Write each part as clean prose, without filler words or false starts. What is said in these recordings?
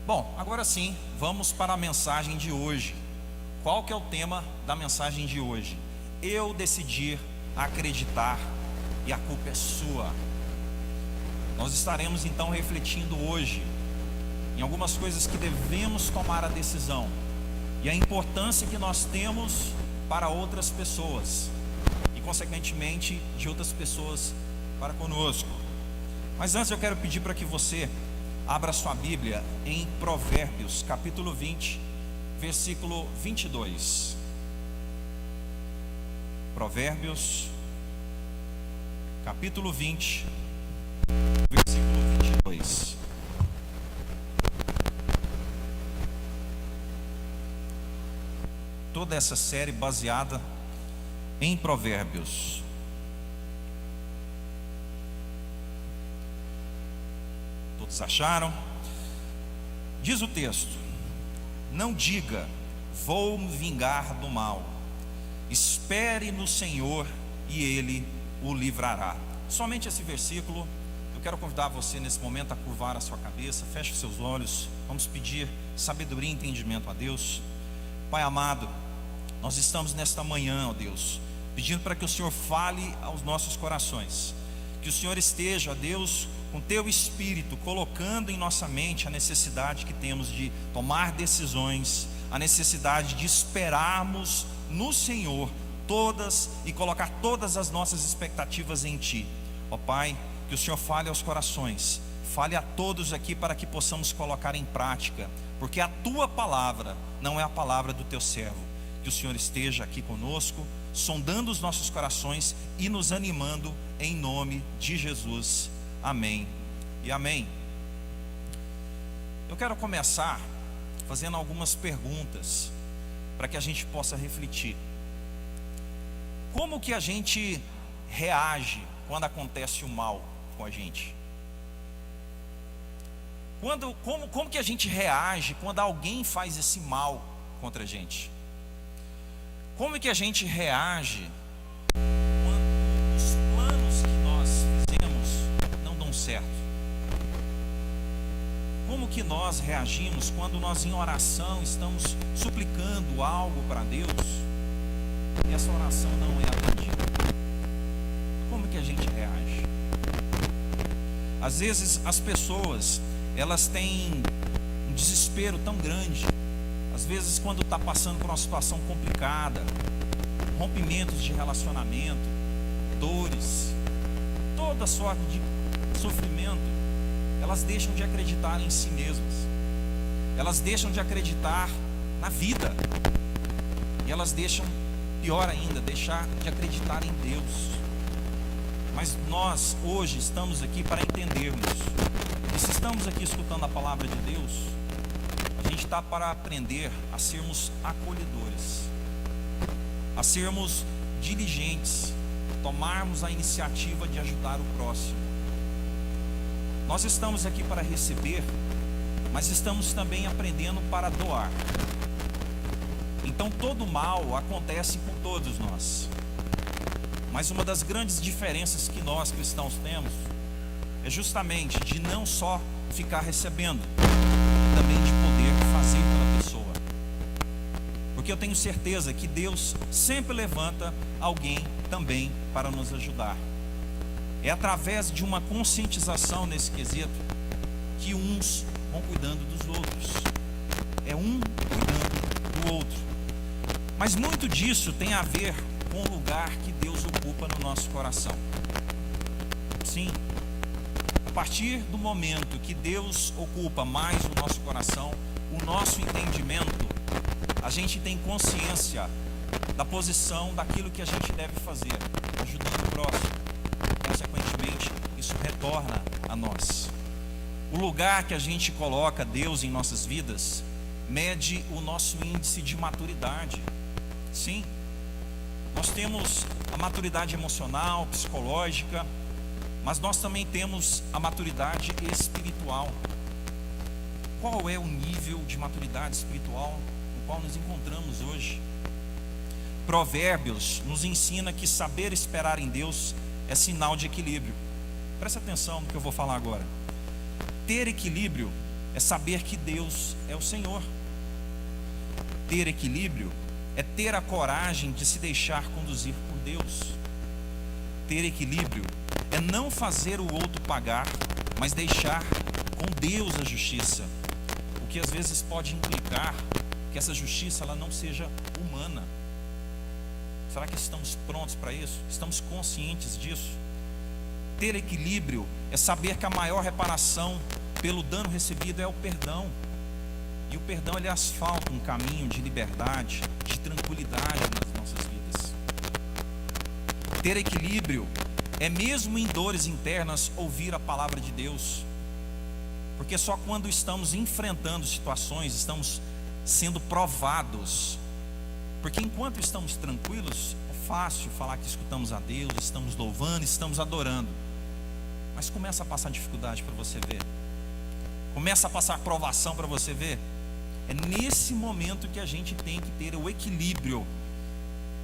Bom, agora sim, vamos para a mensagem de hoje. Qual que é o tema da mensagem de hoje? Eu decidi acreditar e a culpa é sua. Nós estaremos então refletindo hoje em algumas coisas que devemos tomar a decisão e a importância que nós temos para outras pessoas e consequentemente de outras pessoas para conosco. Mas antes eu quero pedir para que você abra sua Bíblia em Provérbios, capítulo 20, versículo 22. Provérbios, capítulo 20, versículo 22. Toda essa série baseada em Provérbios. Todos acharam? Diz o texto: não diga, vou me vingar do mal. Espere no Senhor e Ele o livrará. Somente esse versículo. Eu quero convidar você nesse momento a curvar a sua cabeça. Feche os seus olhos. Vamos pedir sabedoria e entendimento a Deus. Pai amado, nós estamos nesta manhã, ó Deus, pedindo para que o Senhor fale aos nossos corações. Que o Senhor esteja, ó Deus, com teu Espírito, colocando em nossa mente a necessidade que temos de tomar decisões, a necessidade de esperarmos no Senhor todas e colocar todas as nossas expectativas em Ti. Ó Pai, que o Senhor fale aos corações, fale a todos aqui para que possamos colocar em prática, porque a Tua palavra não é a palavra do Teu servo. Que o Senhor esteja aqui conosco, sondando os nossos corações e nos animando em nome de Jesus. Amém e amém. Eu quero começar fazendo algumas perguntas para que a gente possa refletir. Como que a gente reage quando acontece o mal com a gente? Como que a gente reage quando alguém faz esse mal contra a gente? Como que a gente reage quando os planos que nós fizemos não dão certo? Como que nós reagimos quando nós em oração estamos suplicando algo para Deus e essa oração não é atendida? Como que a gente reage? Às vezes as pessoas, elas têm um desespero tão grande. Às vezes quando está passando por uma situação complicada, rompimentos de relacionamento, dores, toda sorte de sofrimento, elas deixam de acreditar em si mesmas. Elas deixam de acreditar na vida. E elas deixam, pior ainda, deixar de acreditar em Deus. Mas nós hoje estamos aqui para entendermos que se estamos aqui escutando a palavra de Deus, a gente está para aprender a sermos acolhedores, a sermos diligentes, tomarmos a iniciativa de ajudar o próximo. Nós estamos aqui para receber, mas estamos também aprendendo para doar. Então todo mal acontece com todos nós. Mas uma das grandes diferenças que nós cristãos temos é justamente de não só ficar recebendo, também de poder fazer pela pessoa. Porque eu tenho certeza que Deus sempre levanta alguém também para nos ajudar. É através de uma conscientização nesse quesito que uns vão cuidando dos outros. É um cuidando do outro. Mas muito disso tem a ver com o lugar que Deus ocupa no nosso coração. Sim, a partir do momento que Deus ocupa mais o nosso coração, o nosso entendimento, a gente tem consciência da posição daquilo que a gente deve fazer, ajudando o próximo. Consequentemente, isso retorna a nós. O lugar que a gente coloca Deus em nossas vidas mede o nosso índice de maturidade. Sim, nós temos a maturidade emocional, psicológica, mas nós também temos a maturidade espiritual. Qual é o nível de maturidade espiritual no qual nos encontramos hoje? Provérbios nos ensina que saber esperar em Deus é sinal de equilíbrio. Presta atenção no que eu vou falar agora. Ter equilíbrio é saber que Deus é o Senhor. Ter equilíbrio é ter a coragem de se deixar conduzir por Deus. Ter equilíbrio é não fazer o outro pagar, mas deixar com Deus a justiça. O que às vezes pode implicar que essa justiça ela não seja humana. Será que estamos prontos para isso? Estamos conscientes disso? Ter equilíbrio é saber que a maior reparação pelo dano recebido é o perdão. E o perdão ele asfalta um caminho de liberdade, de tranquilidade nas nossas vidas. Ter equilíbrio é mesmo em dores internas ouvir a palavra de Deus. Porque só quando estamos enfrentando situações, estamos sendo provados. Porque enquanto estamos tranquilos, é fácil falar que escutamos a Deus, estamos louvando, estamos adorando. Mas começa a passar dificuldade para você ver. Começa a passar provação para você ver. É nesse momento que a gente tem que ter o equilíbrio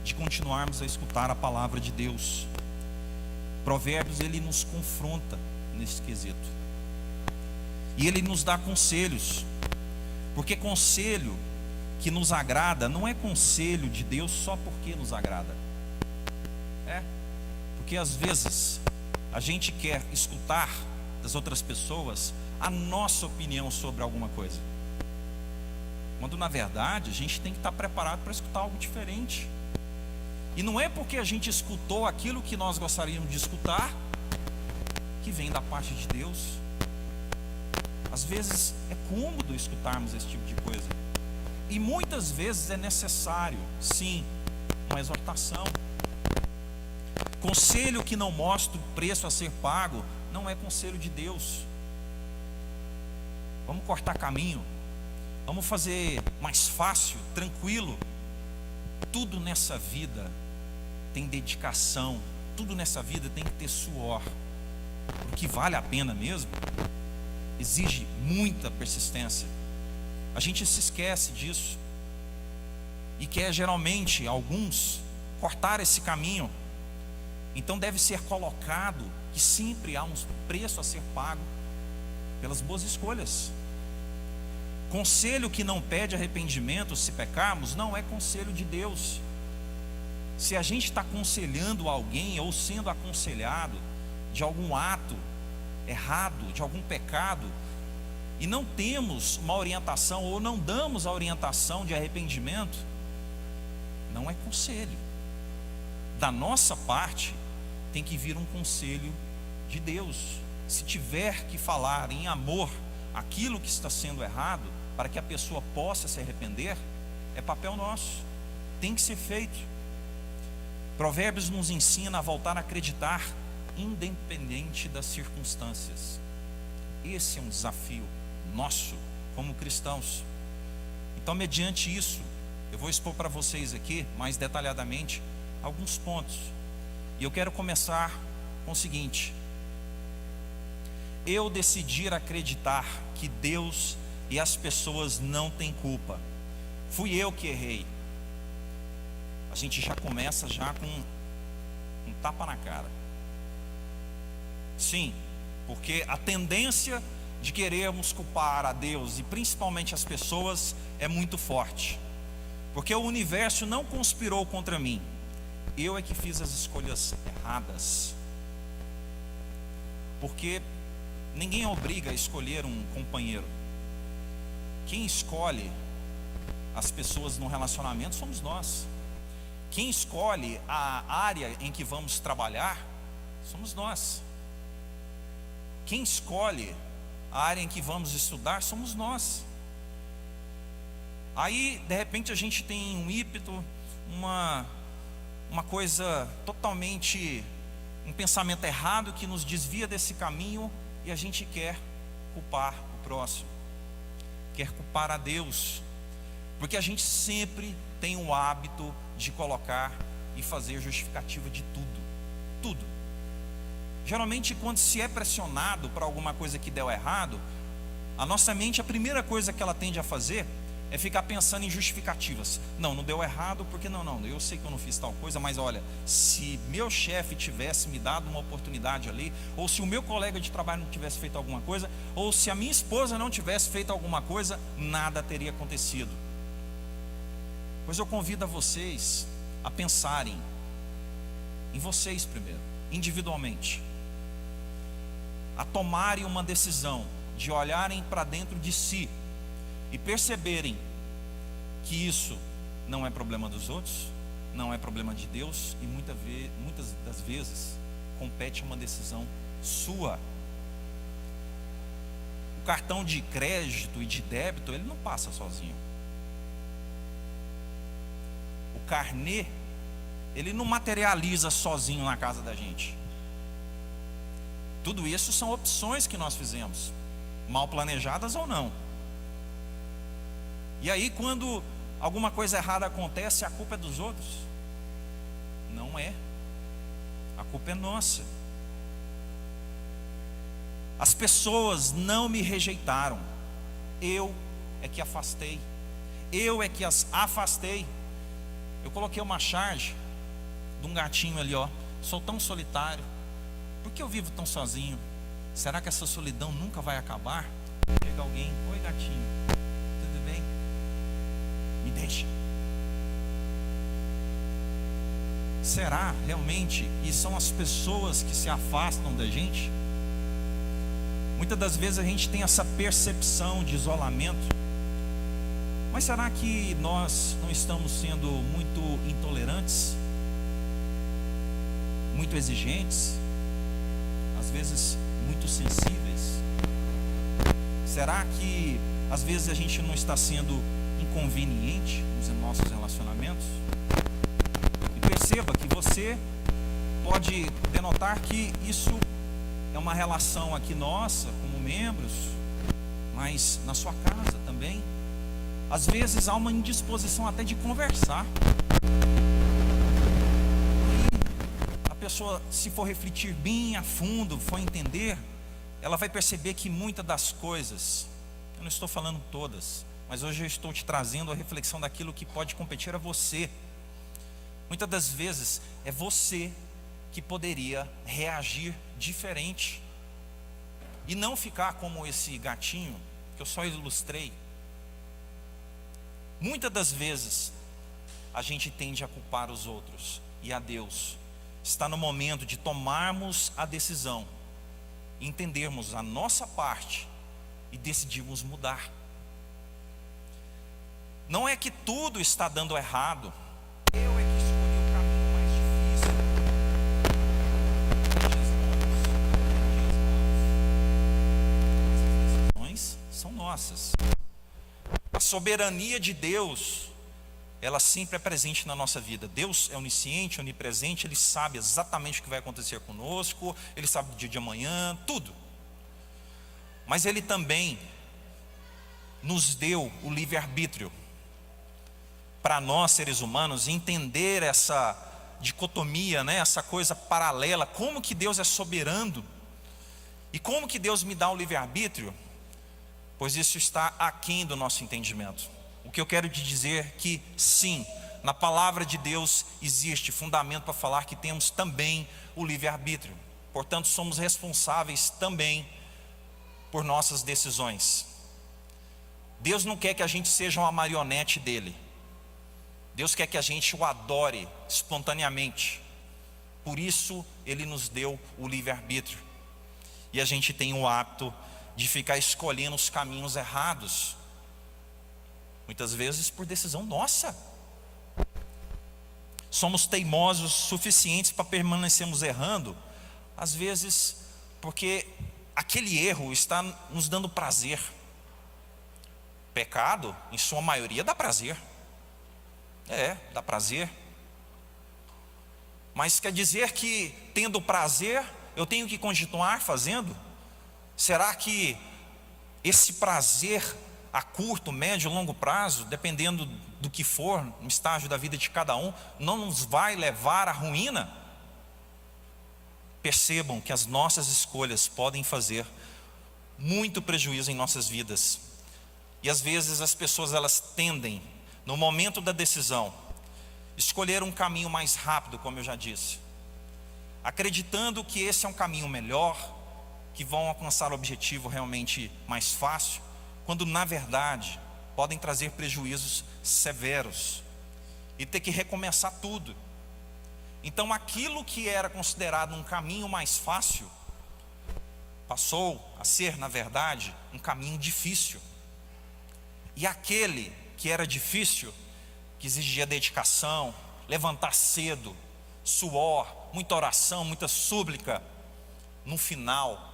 de continuarmos a escutar a palavra de Deus. Provérbios ele nos confronta nesse quesito. E ele nos dá conselhos. Porque conselho que nos agrada não é conselho de Deus só porque nos agrada. Porque às vezes a gente quer escutar das outras pessoas a nossa opinião sobre alguma coisa, quando na verdade a gente tem que estar preparado para escutar algo diferente. E não é porque a gente escutou aquilo que nós gostaríamos de escutar que vem da parte de Deus. Às vezes é cômodo escutarmos esse tipo de coisa, e muitas vezes é necessário, sim, uma exortação. Conselho que não mostra o preço a ser pago não é conselho de Deus. Vamos cortar caminho, vamos fazer mais fácil, tranquilo. Tudo nessa vida tem dedicação, tudo nessa vida tem que ter suor. O que vale a pena mesmo exige muita persistência. A gente se esquece disso e quer geralmente, alguns, cortar esse caminho. Então deve ser colocado que sempre há um preço a ser pago pelas boas escolhas. Conselho que não pede arrependimento se pecarmos não é conselho de Deus. Se a gente está aconselhando alguém ou sendo aconselhado de algum ato errado, de algum pecado, e não temos uma orientação ou não damos a orientação de arrependimento, não é conselho. Da nossa parte tem que vir um conselho de Deus. Se tiver que falar em amor aquilo que está sendo errado, para que a pessoa possa se arrepender, é papel nosso, tem que ser feito. Provérbios nos ensina a voltar a acreditar independente das circunstâncias. Esse é um desafio nosso como cristãos. Então, mediante isso, eu vou expor para vocês aqui mais detalhadamente alguns pontos. E eu quero começar com o seguinte: eu decidi acreditar que Deus e as pessoas não têm culpa. Fui eu que errei. A gente já começa já com um tapa na cara. Sim, porque a tendência de querermos culpar a Deus e principalmente as pessoas é muito forte. Porque o universo não conspirou contra mim. Eu é que fiz as escolhas erradas. Porque ninguém obriga a escolher um companheiro. Quem escolhe as pessoas no relacionamento somos nós. Quem escolhe a área em que vamos trabalhar somos nós. Quem escolhe a área em que vamos estudar somos nós. Aí, de repente, a gente tem um ímpeto, uma coisa totalmente, um pensamento errado que nos desvia desse caminho, e a gente quer culpar o próximo, quer culpar a Deus, porque a gente sempre tem o hábito de colocar e fazer justificativa de tudo. Geralmente, quando se é pressionado para alguma coisa que deu errado, a nossa mente, a primeira coisa que ela tende a fazer é ficar pensando em justificativas. Não deu errado porque não, eu sei que eu não fiz tal coisa, mas olha, se meu chefe tivesse me dado uma oportunidade ali, ou se o meu colega de trabalho não tivesse feito alguma coisa, ou se a minha esposa não tivesse feito alguma coisa, nada teria acontecido. Pois eu convido a vocês a pensarem em vocês primeiro, individualmente, a tomarem uma decisão de olharem para dentro de si e perceberem que isso não é problema dos outros, não é problema de Deus, e muitas das vezes compete a uma decisão sua. O cartão de crédito e de débito, ele não passa sozinho. O carnê, ele não materializa sozinho na casa da gente. Tudo isso são opções que nós fizemos, mal planejadas ou não. E aí, quando alguma coisa errada acontece, a culpa é dos outros? Não é. A culpa é nossa. As pessoas não me rejeitaram. Eu é que afastei. Eu é que as afastei. Eu coloquei uma charge de um gatinho ali, ó. Sou tão solitário. Por que eu vivo tão sozinho? Será que essa solidão nunca vai acabar? Chega alguém, oi gatinho, tudo bem? Me deixa. Será realmente que são as pessoas que se afastam da gente? Muitas das vezes a gente tem essa percepção de isolamento, mas será que nós não estamos sendo muito intolerantes? Muito exigentes? Às vezes muito sensíveis? Será que às vezes a gente não está sendo inconveniente nos nossos relacionamentos? E perceba que você pode denotar que isso é uma relação aqui nossa, como membros, mas na sua casa também. Às vezes há uma indisposição até de conversar. E a pessoa, se for refletir bem a fundo, for entender, ela vai perceber que muitas das coisas, eu não estou falando todas, mas hoje eu estou te trazendo a reflexão daquilo que pode competir a você. Muitas das vezes é você que poderia reagir diferente e não ficar como esse gatinho que eu só ilustrei. Muitas das vezes a gente tende a culpar os outros e a Deus. Está no momento de tomarmos a decisão, entendermos a nossa parte e decidirmos mudar. Não é que tudo está dando errado. Eu é que escolhi o caminho mais difícil. As decisões são nossas. A soberania de Deus, ela sempre é presente na nossa vida. Deus é onisciente, onipresente, Ele sabe exatamente o que vai acontecer conosco, Ele sabe do dia de amanhã, tudo. Mas Ele também nos deu o livre-arbítrio para nós, seres humanos, entender essa dicotomia, né? Essa coisa paralela, como que Deus é soberano e como que Deus me dá o livre-arbítrio, pois isso está aquém do nosso entendimento. O que eu quero te dizer é que sim, na palavra de Deus existe fundamento para falar que temos também o livre-arbítrio. Portanto, somos responsáveis também por nossas decisões. Deus não quer que a gente seja uma marionete dele. Deus quer que a gente o adore espontaneamente. Por isso Ele nos deu o livre-arbítrio. E a gente tem o hábito de ficar escolhendo os caminhos errados, muitas vezes por decisão nossa. Somos teimosos suficientes para permanecermos errando, às vezes porque aquele erro está nos dando prazer. Pecado, em sua maioria, dá prazer. Dá prazer. Mas quer dizer que, tendo prazer, eu tenho que continuar fazendo? Será que esse prazer a curto, médio, longo prazo, dependendo do que for, no estágio da vida de cada um, não nos vai levar à ruína? Percebam que as nossas escolhas podem fazer muito prejuízo em nossas vidas. E às vezes as pessoas elas tendem, no momento da decisão, escolher um caminho mais rápido, como eu já disse, acreditando que esse é um caminho melhor, que vão alcançar o objetivo realmente mais fácil, quando na verdade podem trazer prejuízos severos e ter que recomeçar tudo. Então aquilo que era considerado um caminho mais fácil passou a ser, na verdade, um caminho difícil. E aquele que era difícil, que exigia dedicação, levantar cedo, suor, muita oração, muita súplica, no final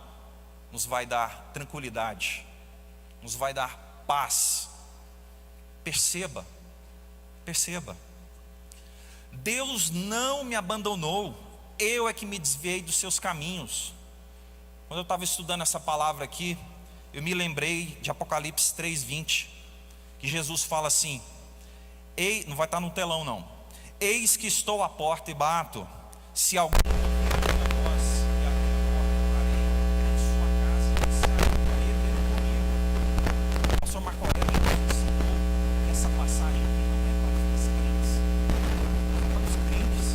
nos vai dar tranquilidade, nos vai dar paz. Perceba, Deus não me abandonou, eu é que me desviei dos seus caminhos. Quando eu estava estudando essa palavra aqui, eu me lembrei de Apocalipse 3:20, que Jesus fala assim, não vai estar no telão não, eis que estou à porta e bato, se alguém ouvir a minha voz e abrir a porta, entrarei em sua casa e iniciarei para ele comigo. O pastor Marco Aurélio ensinou que essa passagem aqui não é para os crentes, é para os crentes.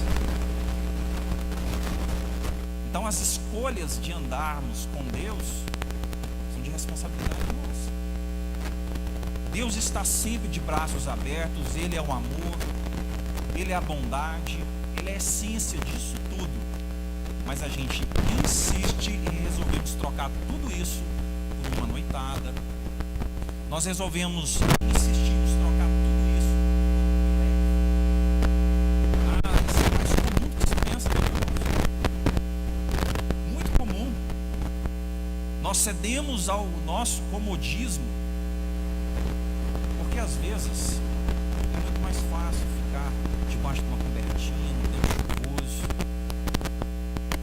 Então as escolhas de andarmos com Deus são de responsabilidade nossa. Deus está sempre de braços abertos, Ele é o amor, Ele é a bondade, Ele é a essência disso tudo. Mas a gente insiste e resolvemos trocar tudo isso por uma noitada. Nós resolvemos, insistimos trocar tudo isso por isso é mais comum do que se pensa, muito comum. Nós cedemos ao nosso comodismo, porque às vezes é muito mais fácil ficar debaixo de uma cobertinha, no tempo chuvoso,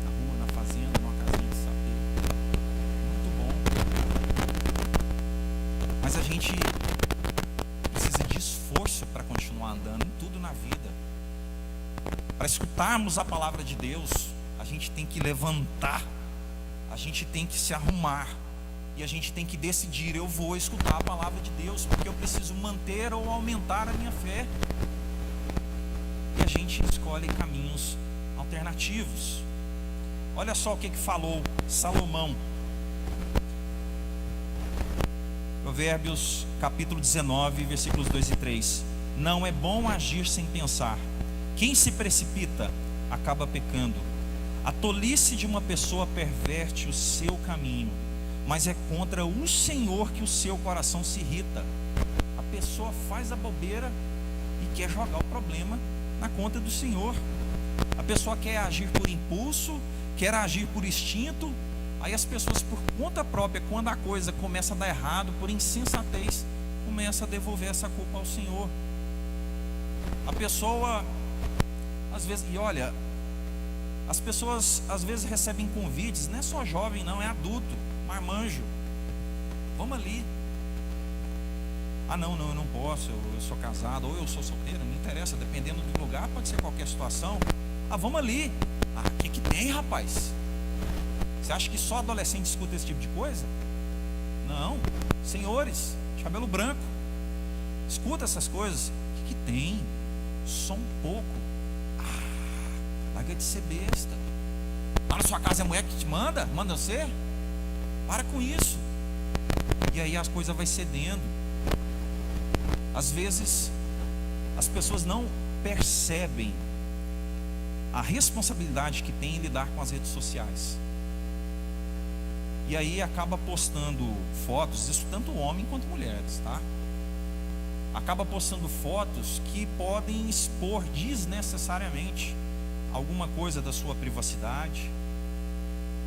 na rua, na fazenda, numa casinha de sapê. Muito bom. Mas a gente precisa de esforço para continuar andando em tudo na vida. Para escutarmos a palavra de Deus, a gente tem que levantar, a gente tem que se arrumar. E a gente tem que decidir, eu vou escutar a palavra de Deus, porque eu preciso manter ou aumentar a minha fé. E a gente escolhe caminhos alternativos. Olha só o que falou Salomão. Provérbios capítulo 19, versículos 2 e 3. Não é bom agir sem pensar. Quem se precipita acaba pecando. A tolice de uma pessoa perverte o seu caminho, mas é contra o Senhor que o seu coração se irrita. A pessoa faz a bobeira e quer jogar o problema na conta do Senhor. A pessoa quer agir por impulso, quer agir por instinto. Aí as pessoas, por conta própria, quando a coisa começa a dar errado, por insensatez, começa a devolver essa culpa ao Senhor. A pessoa, às vezes, e olha, as pessoas às vezes recebem convites, não é só jovem não, é adulto, marmanjo, vamos ali. Ah não, eu não posso, eu sou casado, ou eu sou solteiro, não me interessa, dependendo do lugar, pode ser qualquer situação. Ah, vamos ali. Ah, o que tem, rapaz? Você acha que só adolescente escuta esse tipo de coisa? Não, senhores de cabelo branco, escuta essas coisas. O que tem? Só um pouco. Larga de ser besta. Lá na sua casa é a mulher que te manda você? Para com isso. E aí as coisas vai cedendo. Às vezes as pessoas não percebem a responsabilidade que tem em lidar com as redes sociais. E aí acaba postando fotos, isso tanto homem quanto mulheres, tá? Acaba postando fotos que podem expor desnecessariamente alguma coisa da sua privacidade.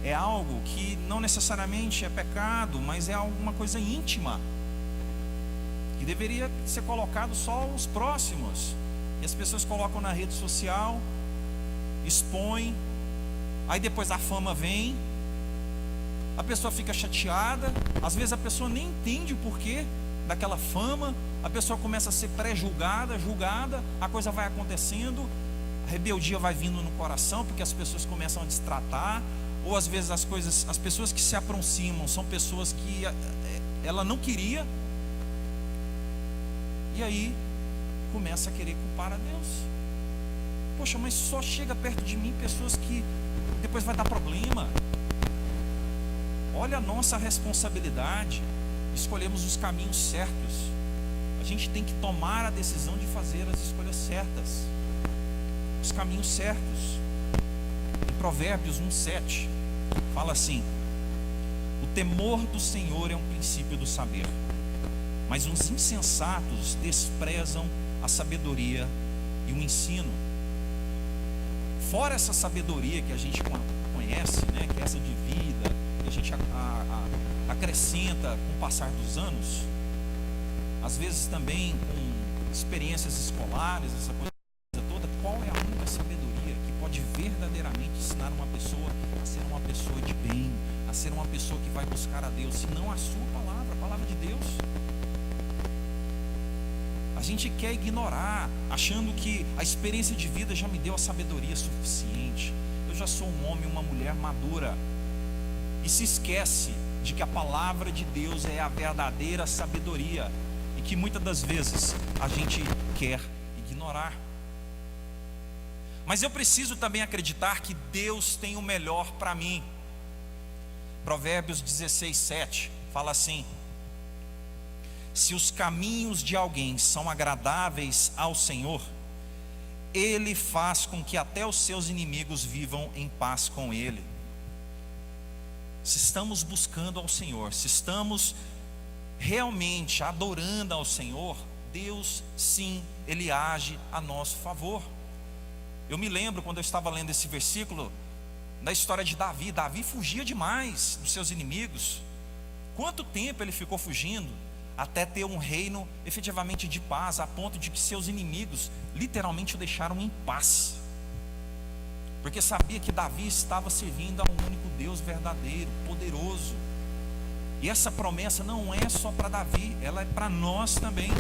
É algo que não necessariamente é pecado, mas é alguma coisa íntima, que deveria ser colocado só aos próximos. E as pessoas colocam na rede social, expõem, aí depois a fama vem, a pessoa fica chateada, às vezes a pessoa nem entende o porquê daquela fama, a pessoa começa a ser pré-julgada, julgada, a coisa vai acontecendo, a rebeldia vai vindo no coração, porque as pessoas começam a destratar, ou às vezes as pessoas que se aproximam são pessoas que ela não queria, E aí começa a querer culpar a Deus. Poxa, mas só chega perto de mim pessoas que depois vai dar problema. Olha a nossa responsabilidade. Escolhemos os caminhos certos. A gente tem que tomar a decisão de fazer as escolhas certas, os caminhos certos. Em Provérbios 1:7 fala assim: o temor do Senhor é um princípio do saber, mas os insensatos desprezam a sabedoria e o ensino. Fora essa sabedoria que a gente conhece, né, que é essa de vida, que a gente acrescenta com o passar dos anos, às vezes também com experiências escolares, essa coisa toda. Qual é a única sabedoria que pode verdadeiramente ensinar uma pessoa a ser uma pessoa de bem, a ser uma pessoa que vai buscar a Deus, se não a sua palavra, a palavra de Deus? A gente quer ignorar, achando que a experiência de vida já me deu a sabedoria suficiente. Eu já sou um homem, uma mulher madura. E se esquece de que a palavra de Deus é a verdadeira sabedoria, e que muitas das vezes a gente quer ignorar. Mas eu preciso também acreditar que Deus tem o melhor para mim. Provérbios 16:7 fala assim: se os caminhos de alguém são agradáveis ao Senhor, Ele faz com que até os seus inimigos vivam em paz com Ele. Se estamos buscando ao Senhor, se estamos realmente adorando ao Senhor, Deus sim, Ele age a nosso favor. Eu me lembro quando eu estava lendo esse versículo, da história de Davi. Davi fugia demais dos seus inimigos. Quanto tempo ele ficou fugindo, até ter um reino efetivamente de paz, a ponto de que seus inimigos literalmente o deixaram em paz, porque sabia que Davi estava servindo a um único Deus verdadeiro, poderoso. E essa promessa não é só para Davi, ela é para nós também.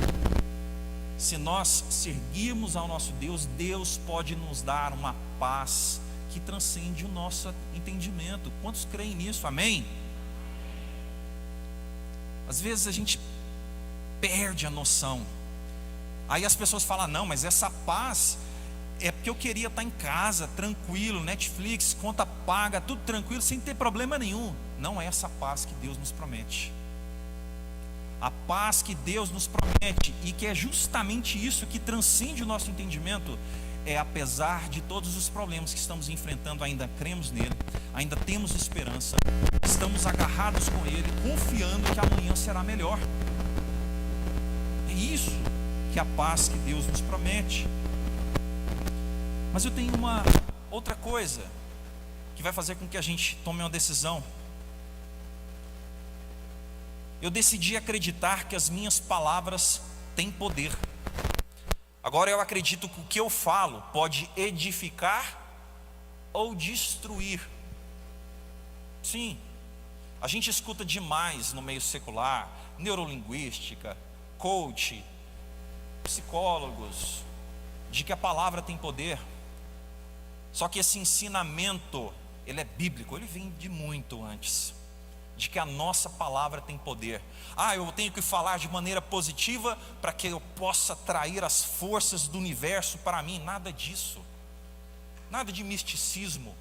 Se nós seguirmos ao nosso Deus, Deus pode nos dar uma paz que transcende o nosso entendimento. Quantos creem nisso? Amém? Às vezes a gente perde a noção. Aí as pessoas falam: não, mas essa paz é porque eu queria estar em casa, tranquilo, Netflix, conta paga, tudo tranquilo, sem ter problema nenhum. Não é essa paz que Deus nos promete. A paz que Deus nos promete, e que é justamente isso que transcende o nosso entendimento, é: apesar de todos os problemas que estamos enfrentando, ainda cremos nele, ainda temos esperança, estamos agarrados com ele, confiando que amanhã será melhor. É isso que é a paz que Deus nos promete. Mas eu tenho uma outra coisa que vai fazer com que a gente tome uma decisão. Eu decidi acreditar que as minhas palavras têm poder. Agora eu acredito que o que eu falo pode edificar ou destruir. Sim, a gente escuta demais no meio secular, neurolinguística, coach, psicólogos, de que a palavra tem poder. Só que esse ensinamento, ele é bíblico, ele vem de muito antes, de que a nossa palavra tem poder. Eu tenho que falar de maneira positiva para que eu possa atrair as forças do universo para mim. Nada disso, nada de misticismo.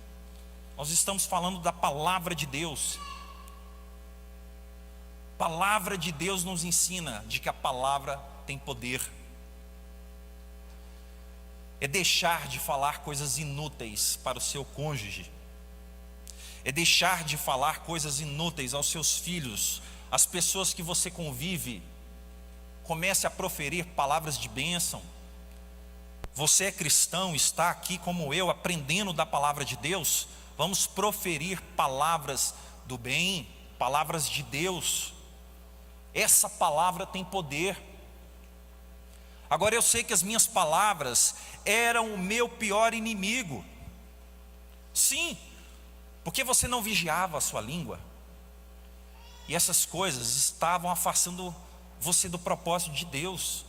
Nós estamos falando da palavra de Deus. A palavra de Deus nos ensina de que a palavra tem poder. É deixar de falar coisas inúteis para o seu cônjuge, é deixar de falar coisas inúteis aos seus filhos, às pessoas que você convive. Comece a proferir palavras de bênção. Você é cristão, está aqui como eu, aprendendo da palavra de Deus. Vamos proferir palavras do bem, palavras de Deus. Essa palavra tem poder. Agora eu sei que as minhas palavras eram o meu pior inimigo. Sim, porque você não vigiava a sua língua, e essas coisas estavam afastando você do propósito de Deus.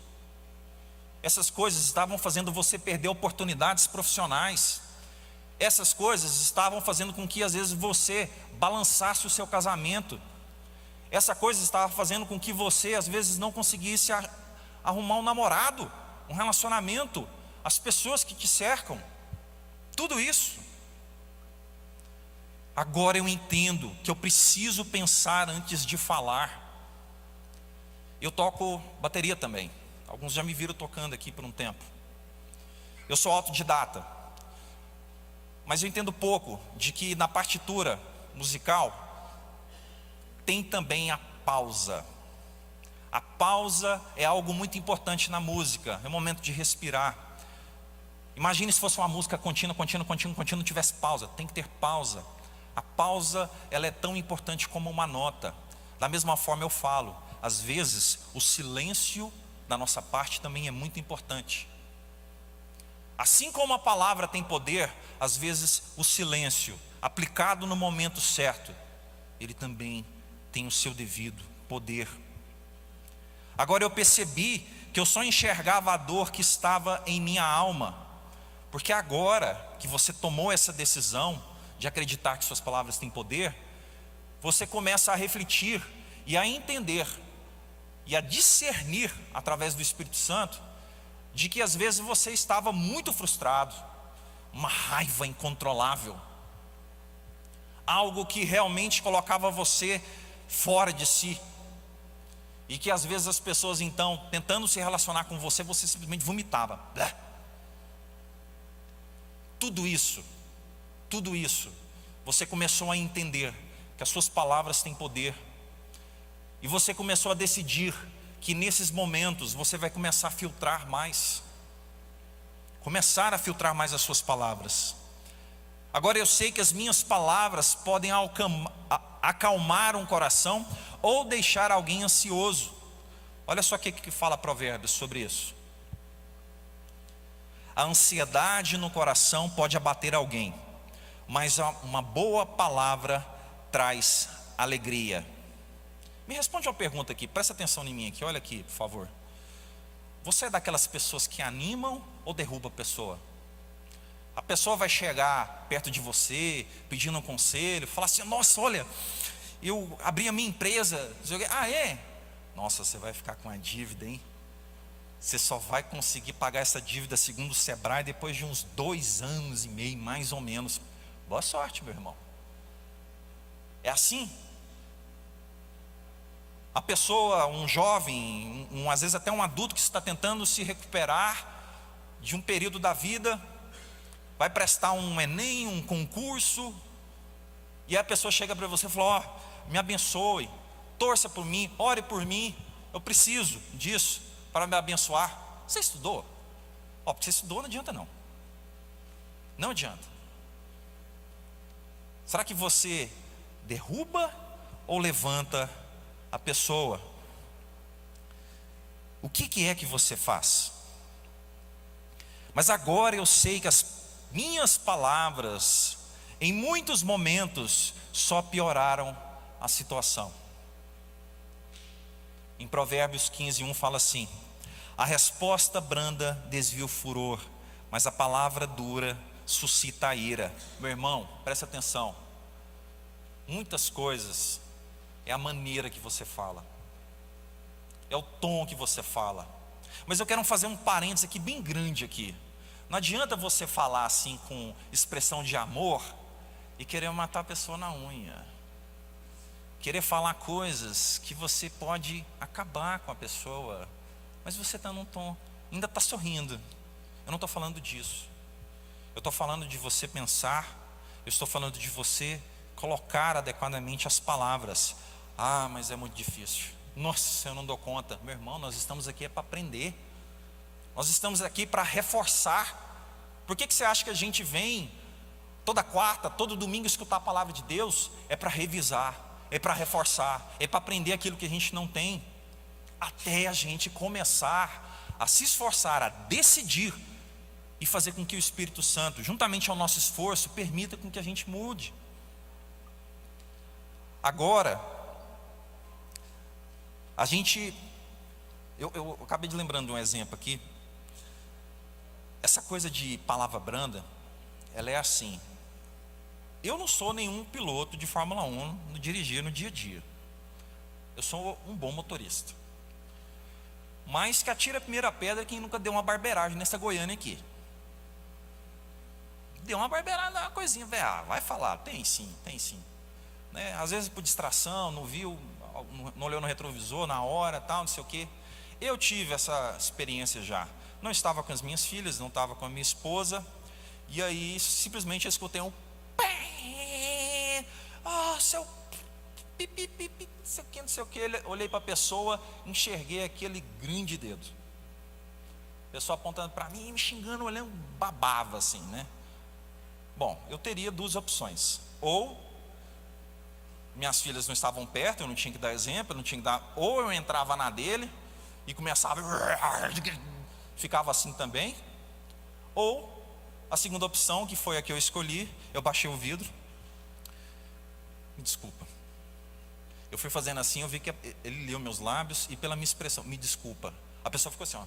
Essas coisas estavam fazendo você perder oportunidades profissionais. Essas coisas estavam fazendo com que às vezes você balançasse o seu casamento. Essa coisa estava fazendo com que você às vezes não conseguisse arrumar um namorado, um relacionamento, as pessoas que te cercam, tudo isso. Agora eu entendo que eu preciso pensar antes de falar. Eu toco bateria também. Alguns já me viram tocando aqui por um tempo. Eu sou autodidata, mas eu entendo pouco de que na partitura musical tem também a pausa. A pausa é algo muito importante na música, é o momento de respirar. Imagine se fosse uma música contínua, não tivesse pausa. Tem que ter pausa. A pausa, ela é tão importante como uma nota. Da mesma forma eu falo, às vezes o silêncio da nossa parte também é muito importante. Assim como a palavra tem poder, às vezes o silêncio, aplicado no momento certo, ele também tem o seu devido poder. Agora eu percebi que eu só enxergava a dor que estava em minha alma, porque agora que você tomou essa decisão de acreditar que suas palavras têm poder, você começa a refletir e a entender e a discernir através do Espírito Santo de que às vezes você estava muito frustrado, uma raiva incontrolável, algo que realmente colocava você fora de si, e que às vezes as pessoas então, tentando se relacionar com você, você simplesmente vomitava. Tudo isso, você começou a entender que as suas palavras têm poder, e você começou a decidir que nesses momentos você vai começar a filtrar mais, as suas palavras. Agora eu sei que as minhas palavras podem acalmar um coração ou deixar alguém ansioso. Olha só o que fala Provérbios sobre isso. A ansiedade no coração pode abater alguém, mas uma boa palavra traz alegria. Me responde uma pergunta aqui, presta atenção em mim aqui, olha aqui, por favor. Você é daquelas pessoas que animam ou derruba a pessoa? A pessoa vai chegar perto de você, pedindo um conselho, falar assim: nossa, olha, eu abri a minha empresa. Ah, é? Nossa, você vai ficar com a dívida, hein? Você só vai conseguir pagar essa dívida segundo o Sebrae depois de uns 2 anos e meio, mais ou menos. Boa sorte, meu irmão. É assim? A pessoa, um jovem, às vezes até um adulto que está tentando se recuperar de um período da vida, vai prestar um Enem, um concurso, e a pessoa chega para você e fala: ó, me abençoe, torça por mim, ore por mim, eu preciso disso para me abençoar. Você estudou? Porque você estudou, não adianta não. Não adianta. Será que você derruba ou levanta a pessoa? O que é que você faz? Mas agora eu sei que as minhas palavras, em muitos momentos, só pioraram a situação. Em Provérbios 15:1 fala assim: a resposta branda desvia o furor, mas a palavra dura suscita a ira. Meu irmão, presta atenção. Muitas coisas é a maneira que você fala, é o tom que você fala. Mas eu quero fazer um parênteses aqui bem grande aqui. Não adianta você falar assim com expressão de amor e querer matar a pessoa na unha, querer falar coisas que você pode acabar com a pessoa, mas você está num tom, ainda está sorrindo. Eu não estou falando disso. Eu estou falando de você pensar, eu estou falando de você colocar adequadamente as palavras. Ah, mas é muito difícil. Nossa, eu não dou conta. Meu irmão, nós estamos aqui para aprender. Nós estamos aqui para reforçar. Por que você acha que a gente vem toda quarta, todo domingo escutar a palavra de Deus? É para revisar, é para reforçar, é para aprender aquilo que a gente não tem, até a gente começar a se esforçar, a decidir e fazer com que o Espírito Santo, juntamente ao nosso esforço, permita com que a gente mude. Agora, eu acabei de lembrando de um exemplo aqui. Essa coisa de palavra branda, ela é assim. Eu não sou nenhum piloto de Fórmula 1 no dirigir no dia a dia. Eu sou um bom motorista. Mas que atira a primeira pedra quem nunca deu uma barbeiragem nessa Goiânia aqui. Deu uma barbeirada, uma coisinha, velho, vai falar, tem sim, né? Às vezes por distração, não viu, não olhou no retrovisor na hora, tal, não sei o quê. Eu tive essa experiência já. Não estava com as minhas filhas, não estava com a minha esposa, e aí simplesmente eu escutei um pé, seu pipi, pipi, não sei o que. Olhei para a pessoa, enxerguei aquele grande dedo. A pessoa apontando para mim, me xingando, olhando, babava assim, né? Bom, eu teria duas opções. Ou minhas filhas não estavam perto, eu não tinha que dar exemplo, eu não tinha que dar. Ou eu entrava na dele e começava, ficava assim também. Ou a segunda opção, que foi a que eu escolhi, eu baixei o vidro. Me desculpa. Eu fui fazendo assim, eu vi que ele leu meus lábios e pela minha expressão, me desculpa. A pessoa ficou assim, ó,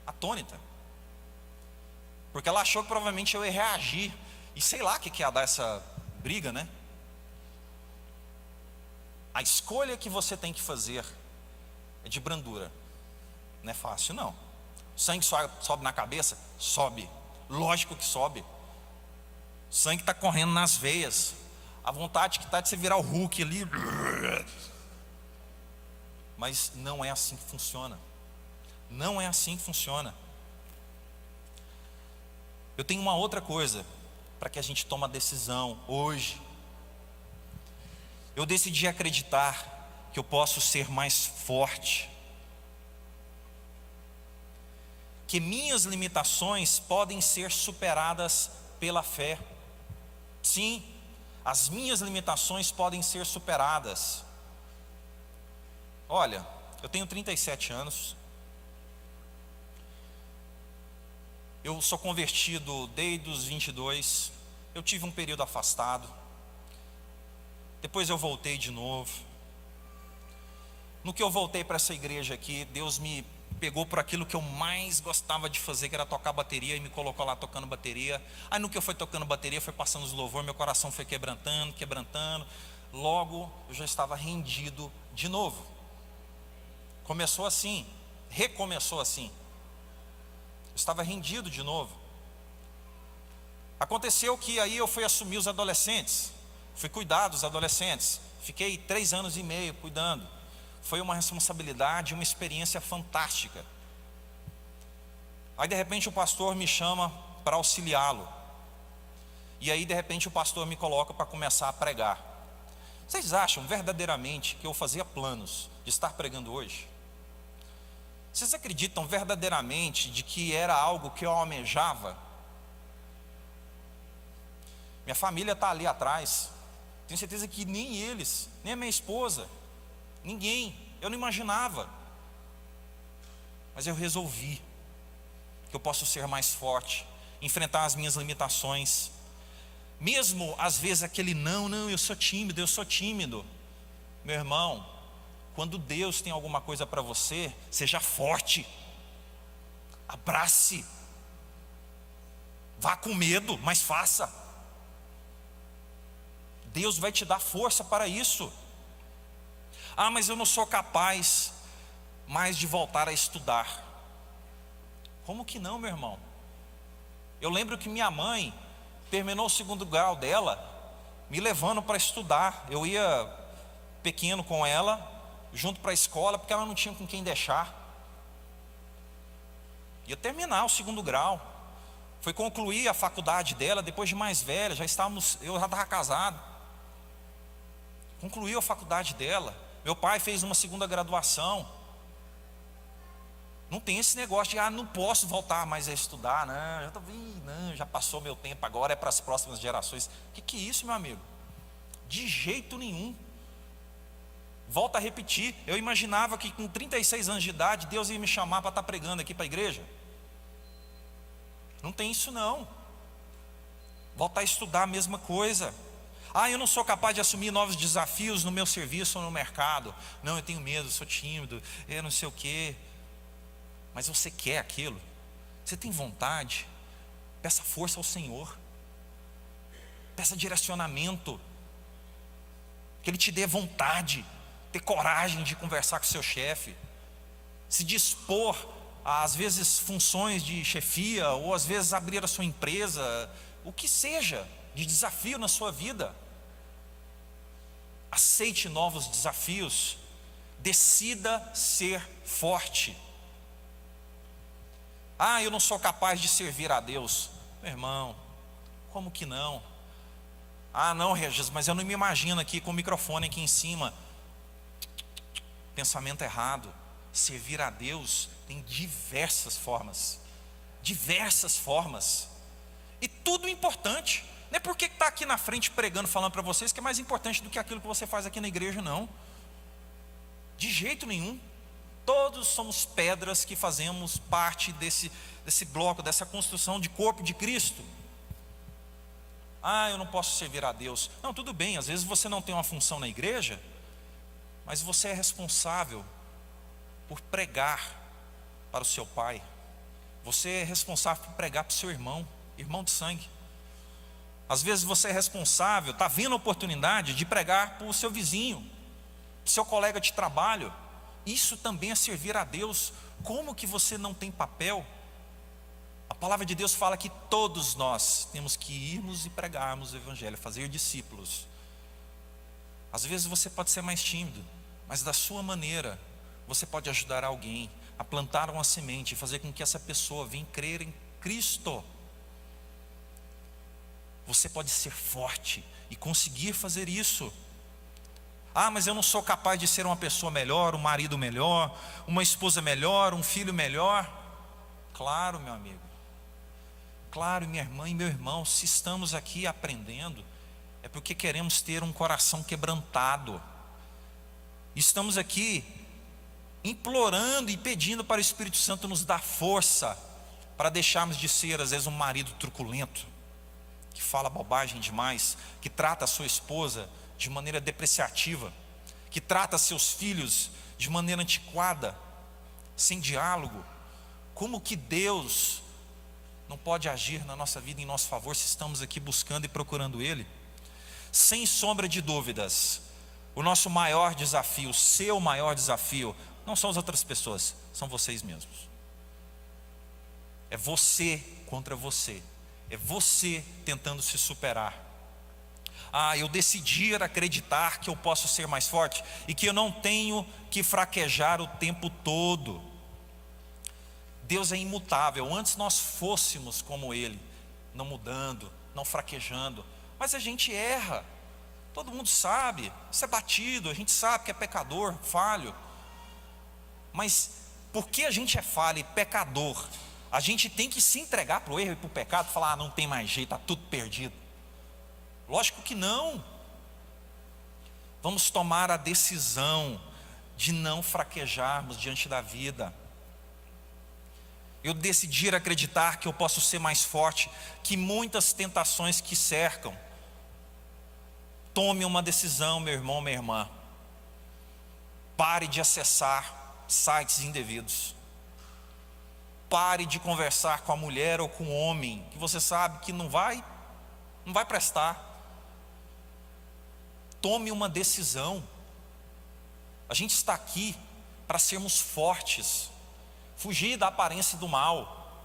atônita. Porque ela achou que provavelmente eu ia reagir. E sei lá o que ia dar essa briga, né? A escolha que você tem que fazer é de brandura. Não é fácil, não. O sangue sobe na cabeça? Sobe. Lógico que sobe. O sangue está correndo nas veias. A vontade que está de você virar o Hulk ali. Mas não é assim que funciona. Não é assim que funciona. Eu tenho uma outra coisa para que a gente tome a decisão hoje. Eu decidi acreditar que eu posso ser mais forte, que minhas limitações podem ser superadas pela fé. Sim, as minhas limitações podem ser superadas. Olha, eu tenho 37 anos. Eu sou convertido desde os 22. Eu tive um período afastado. Depois eu voltei de novo. No que eu voltei para essa igreja aqui, Deus me pegou por aquilo que eu mais gostava de fazer, que era tocar bateria, e me colocou lá tocando bateria. Aí no que eu fui tocando bateria, foi passando os louvores, meu coração foi quebrantando. Logo eu já estava rendido de novo. Começou assim, recomeçou assim. Eu estava rendido de novo. Aconteceu que aí eu fui assumir os adolescentes, fui cuidar dos adolescentes. Fiquei 3 anos e meio cuidando. Foi uma responsabilidade, uma experiência fantástica. Aí de repente o pastor me chama para auxiliá-lo. E aí de repente o pastor me coloca para começar a pregar. Vocês acham verdadeiramente que eu fazia planos de estar pregando hoje? Vocês acreditam verdadeiramente de que era algo que eu almejava? Minha família está ali atrás. Tenho certeza que nem eles, nem a minha esposa, ninguém, eu não imaginava. Mas eu resolvi que eu posso ser mais forte, enfrentar as minhas limitações. Mesmo às vezes aquele não, eu sou tímido. Meu irmão, quando Deus tem alguma coisa para você, seja forte. Abrace. Vá com medo, mas faça. Deus vai te dar força para isso. Ah, mas eu não sou capaz mais de voltar a estudar. Como que não, meu irmão? Eu lembro que minha mãe terminou o 2º grau dela, me levando para estudar. Eu ia pequeno com ela, junto para a escola, porque ela não tinha com quem deixar. Ia terminar o 2º grau. Foi concluir a faculdade dela, depois de mais velha, eu já estava casado. Concluiu a faculdade dela. Meu pai fez uma 2ª graduação. Não tem esse negócio de não posso voltar mais a estudar, já passou meu tempo, agora é para as próximas gerações. Que é isso, meu amigo? De jeito nenhum. Volto a repetir, eu imaginava que com 36 anos de idade Deus ia me chamar para estar pregando aqui para a igreja. Não tem isso não. Voltar a estudar a mesma coisa. Eu não sou capaz de assumir novos desafios no meu serviço ou no mercado. Não, eu tenho medo, sou tímido, eu não sei o quê. Mas você quer aquilo? Você tem vontade? Peça força ao Senhor. Peça direcionamento. Que Ele te dê vontade, ter coragem de conversar com o seu chefe. se dispor a, às vezes, funções de chefia, ou às vezes abrir a sua empresa, o que seja de desafio na sua vida. Aceite novos desafios, decida ser forte. Eu não sou capaz de servir a Deus. Meu irmão, como que não? Não, Regis, mas eu não me imagino aqui com o microfone aqui em cima. Pensamento errado. Servir a Deus tem diversas formas. Diversas formas. E tudo importante. Não é porque está aqui na frente pregando, falando para vocês que é mais importante do que aquilo que você faz aqui na igreja, não. De jeito nenhum. Todos somos pedras que fazemos parte desse bloco, dessa construção de corpo de Cristo. Eu não posso servir a Deus. Não, tudo bem, às vezes você não tem uma função na igreja, mas você é responsável por pregar para o seu pai. Você é responsável por pregar para o seu irmão de sangue. Às vezes você é responsável, está vindo a oportunidade de pregar para o seu vizinho, para o seu colega de trabalho. Isso também é servir a Deus. Como que você não tem papel? A palavra de Deus fala que todos nós temos que irmos e pregarmos o evangelho, fazer discípulos. Às vezes você pode ser mais tímido, mas da sua maneira você pode ajudar alguém a plantar uma semente e fazer com que essa pessoa venha crer em Cristo. Você pode ser forte e conseguir fazer isso. Mas eu não sou capaz de ser uma pessoa melhor, um marido melhor, uma esposa melhor, um filho melhor. Claro, meu amigo. Claro, minha irmã e meu irmão, se estamos aqui aprendendo, é porque queremos ter um coração quebrantado. Estamos aqui implorando e pedindo para o Espírito Santo nos dar força para deixarmos de ser, às vezes, um marido truculento, que fala bobagem demais, que trata a sua esposa de maneira depreciativa, que trata seus filhos de maneira antiquada, sem diálogo. Como que Deus não pode agir na nossa vida em nosso favor se estamos aqui buscando e procurando Ele? Sem sombra de dúvidas, o nosso maior desafio, o seu maior desafio, não são as outras pessoas, são vocês mesmos. É você contra você, é você tentando se superar. Eu decidi acreditar que eu posso ser mais forte e que eu não tenho que fraquejar o tempo todo. Deus é imutável. Antes nós fôssemos como Ele, não mudando, não fraquejando, mas a gente erra. Todo mundo sabe, isso é batido, a gente sabe que é pecador, falho. Mas porque a gente é falho e pecador, a gente tem que se entregar para o erro e para o pecado, falar, não tem mais jeito, está tudo perdido. Lógico que não. Vamos tomar a decisão de não fraquejarmos diante da vida. Eu decidi acreditar que eu posso ser mais forte que muitas tentações que cercam. Tome uma decisão, meu irmão, minha irmã. Pare de acessar sites indevidos. Pare de conversar com a mulher ou com o homem que você sabe que não vai prestar. Tome uma decisão. A gente está aqui para sermos fortes. Fugir da aparência do mal.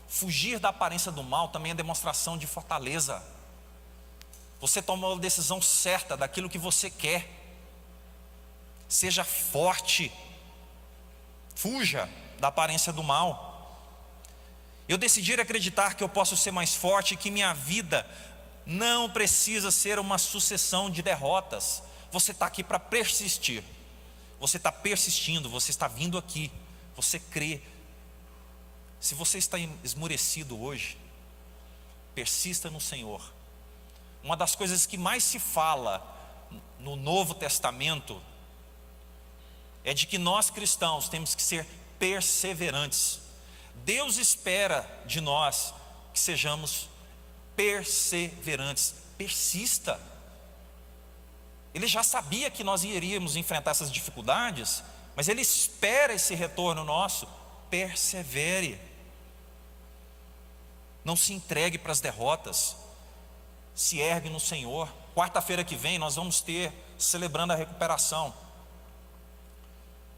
Fugir da aparência do mal também é demonstração de fortaleza. Você tomou a decisão certa daquilo que você quer. Seja forte. Fuja da aparência do mal. Eu decidi acreditar que eu posso ser mais forte e que minha vida não precisa ser uma sucessão de derrotas. Você está aqui para persistir. Você está persistindo, você está vindo aqui. Você crê. Se você está esmurecido hoje, persista no Senhor. Uma das coisas que mais se fala no Novo Testamento é de que nós cristãos temos que ser perseverantes. Deus espera de nós que sejamos perseverantes. Persista. Ele já sabia que nós iríamos enfrentar essas dificuldades, mas Ele espera esse retorno nosso. Persevere. Não se entregue para as derrotas. Se ergue no Senhor. Quarta-feira que vem nós vamos celebrando a recuperação.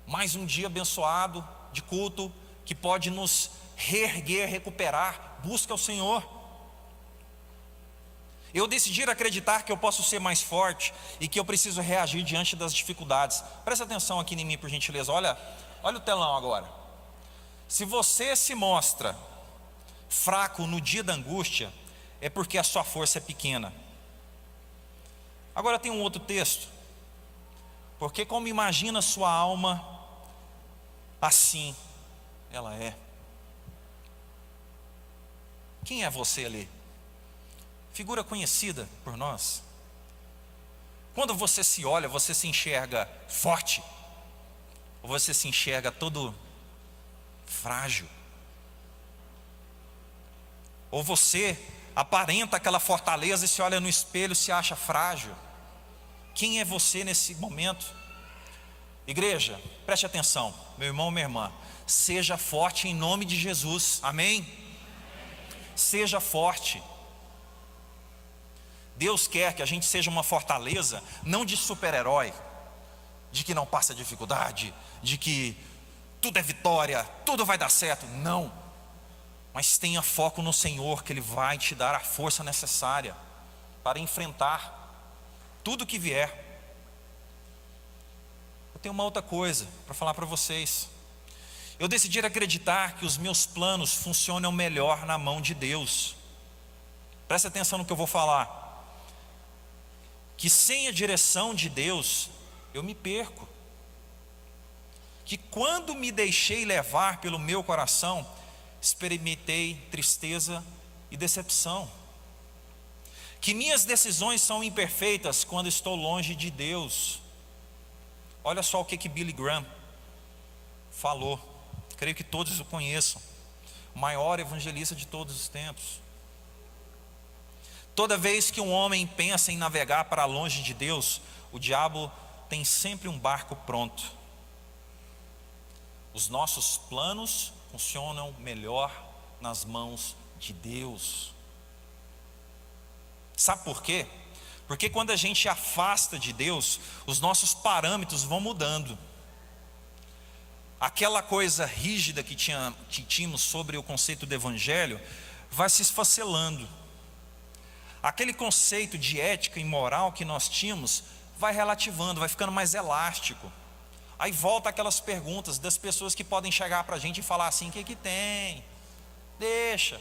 Mais um dia abençoado. de culto, que pode nos reerguer, recuperar. Busca o Senhor. Eu decidi acreditar que eu posso ser mais forte e que eu preciso reagir diante das dificuldades. Presta atenção aqui em mim, por gentileza. Olha o telão agora. Se você se mostra fraco no dia da angústia, é porque a sua força é pequena. Agora tem um outro texto. Porque como imagina sua alma, assim ela é. Quem é você ali? Figura conhecida por nós. Quando você se olha, você se enxerga forte? Ou você se enxerga todo frágil? Ou você aparenta aquela fortaleza e se olha no espelho e se acha frágil? Quem é você nesse momento? Igreja, preste atenção, meu irmão, minha irmã. Seja forte em nome de Jesus, amém? Seja forte. Deus quer que a gente seja uma fortaleza, não de super-herói, de que não passa dificuldade, de que tudo é vitória, tudo vai dar certo. Não, mas tenha foco no Senhor, que Ele vai te dar a força necessária para enfrentar tudo que vier. Eu tenho uma outra coisa para falar para vocês. Eu decidi acreditar que os meus planos funcionam melhor na mão de Deus. Presta atenção no que eu vou falar. Que sem a direção de Deus, eu me perco. Que quando me deixei levar pelo meu coração, experimentei tristeza e decepção. Que minhas decisões são imperfeitas quando estou longe de Deus. Olha só o que Billy Graham falou. Creio que todos o conheçam. O maior evangelista de todos os tempos. Toda vez que um homem pensa em navegar para longe de Deus, o diabo tem sempre um barco pronto. Os nossos planos funcionam melhor nas mãos de Deus. Sabe por quê? Porque quando a gente afasta de Deus, os nossos parâmetros vão mudando. Aquela coisa rígida que tínhamos sobre o conceito do evangelho vai se esfacelando. Aquele conceito de ética e moral que nós tínhamos vai relativando, vai ficando mais elástico. Aí volta aquelas perguntas das pessoas que podem chegar para a gente e falar assim: o que que tem? Deixa.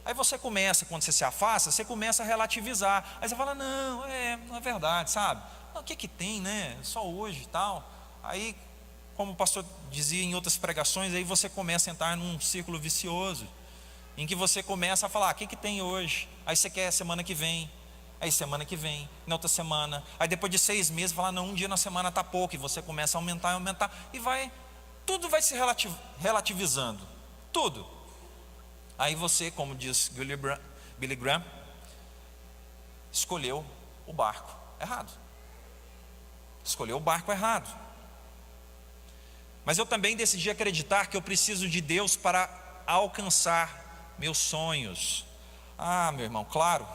Aí você começa, quando você se afasta, você começa a relativizar. Aí você fala: não é verdade, sabe? Não, o que que tem, né? Só hoje e tal. Aí, como o pastor dizia em outras pregações, aí você começa a entrar num círculo vicioso, em que você começa a falar: o que que tem hoje? Aí você quer semana que vem, aí semana que vem, na outra semana, aí depois de 6 meses, fala: não, um dia na semana está pouco, e você começa a aumentar, e tudo vai se relativizando, tudo. Aí você, como diz Billy Graham, escolheu o barco errado. Escolheu o barco errado. Mas eu também decidi acreditar que eu preciso de Deus para alcançar meus sonhos. Meu irmão, claro,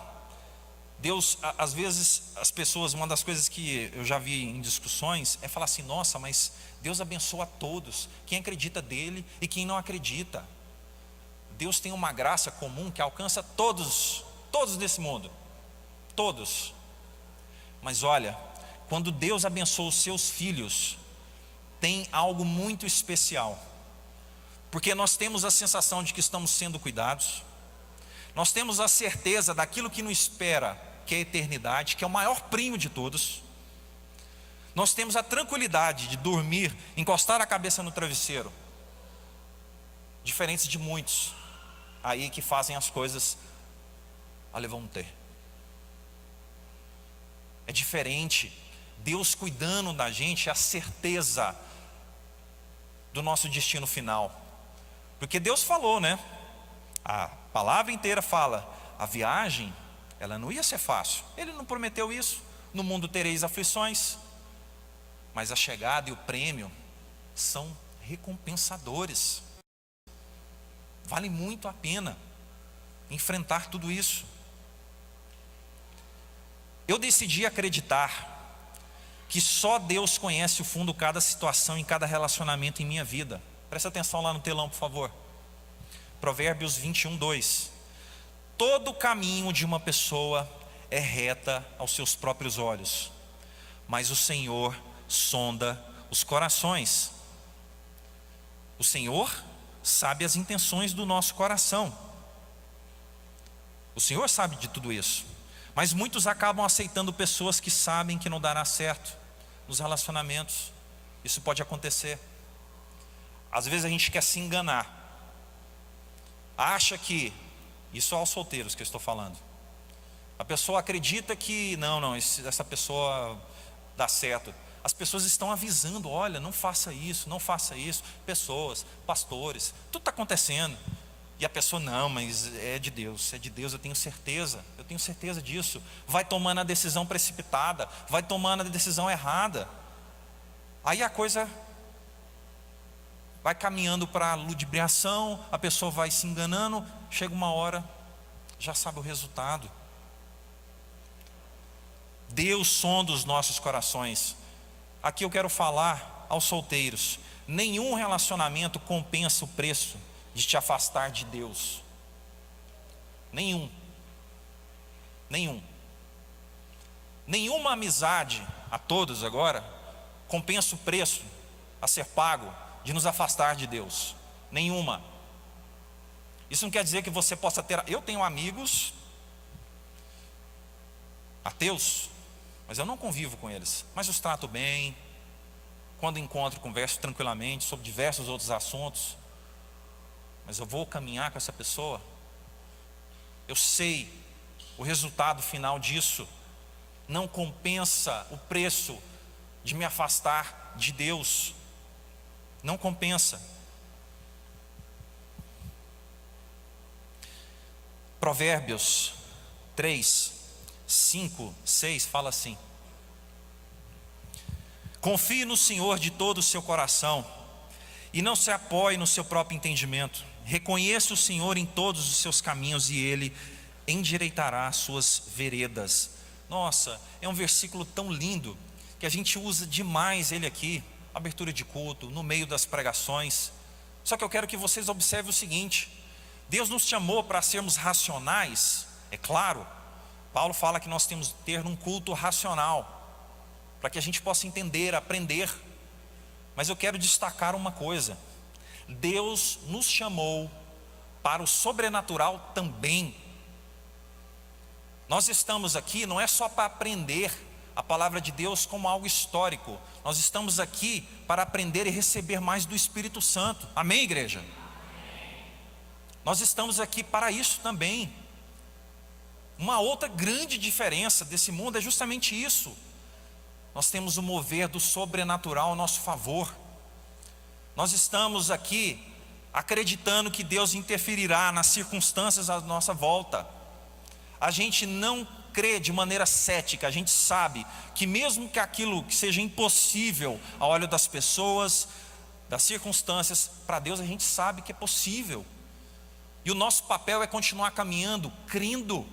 Deus, às vezes as pessoas, uma das coisas que eu já vi em discussões é falar assim: nossa, mas Deus abençoa a todos, quem acredita dele e quem não acredita. Deus tem uma graça comum que alcança todos desse mundo, todos. Mas olha, quando Deus abençoa os seus filhos, tem algo muito especial, porque nós temos a sensação de que estamos sendo cuidados, nós temos a certeza daquilo que nos espera, que é a eternidade, que é o maior prêmio de todos. Nós temos a tranquilidade de dormir, encostar a cabeça no travesseiro, diferentes de muitos aí que fazem as coisas a levar um ter. É diferente. Deus cuidando da gente é a certeza do nosso destino final. Porque Deus falou, né? A palavra inteira fala: a viagem, ela não ia ser fácil. Ele não prometeu isso: no mundo tereis aflições. Mas a chegada e o prêmio são recompensadores. Vale muito a pena enfrentar tudo isso. Eu decidi acreditar que só Deus conhece o fundo de cada situação e cada relacionamento em minha vida. Presta atenção lá no telão, por favor. Provérbios 21:2. Todo caminho de uma pessoa é reta aos seus próprios olhos, mas o Senhor sonda os corações. O Senhor sabe as intenções do nosso coração. O Senhor sabe de tudo isso. Mas muitos acabam aceitando pessoas que sabem que não dará certo nos relacionamentos. Isso pode acontecer. Às vezes a gente quer se enganar. Acha que, isso é aos solteiros que eu estou falando, a pessoa acredita que não, essa pessoa dá certo. As pessoas estão avisando: olha, não faça isso, não faça isso. Pessoas, pastores, tudo está acontecendo. E a pessoa: não, mas é de Deus, eu tenho certeza disso. Vai tomando a decisão precipitada, vai tomando a decisão errada. Aí a coisa vai caminhando para a ludibriação, a pessoa vai se enganando, chega uma hora, já sabe o resultado. Deus sonda os nossos corações. Aqui eu quero falar aos solteiros: nenhum relacionamento compensa o preço de te afastar de Deus. Nenhuma amizade, a todos agora, compensa o preço a ser pago de nos afastar de Deus. Nenhuma. Isso não quer dizer que você possa ter. Eu tenho amigos ateus, mas eu não convivo com eles, mas os trato bem. Quando encontro, converso tranquilamente sobre diversos outros assuntos. Mas eu vou caminhar com essa pessoa, eu sei o resultado final disso. Não compensa o preço de me afastar de Deus. Não compensa. Provérbios 3, 5, 6 fala assim: confie no Senhor de todo o seu coração e não se apoie no seu próprio entendimento. Reconheça o Senhor em todos os seus caminhos e Ele endireitará as suas veredas. Nossa, é um versículo tão lindo que a gente usa demais ele aqui, abertura de culto, no meio das pregações. Só que eu quero que vocês observem o seguinte: Deus nos chamou para sermos racionais, é claro. Paulo fala que nós temos que ter um culto racional, para que a gente possa entender, aprender. Mas eu quero destacar uma coisa: Deus nos chamou para o sobrenatural também. Nós estamos aqui não é só para aprender a palavra de Deus como algo histórico. Nós estamos aqui para aprender e receber mais do Espírito Santo. Amém, igreja? Amém. Nós estamos aqui para isso também. Uma outra grande diferença desse mundo é justamente isso: nós temos o mover do sobrenatural a nosso favor. Nós estamos aqui acreditando que Deus interferirá nas circunstâncias à nossa volta. A gente não crê de maneira cética. A gente sabe que mesmo que aquilo que seja impossível ao olho das pessoas, das circunstâncias, para Deus a gente sabe que é possível. E o nosso papel é continuar caminhando, crendo.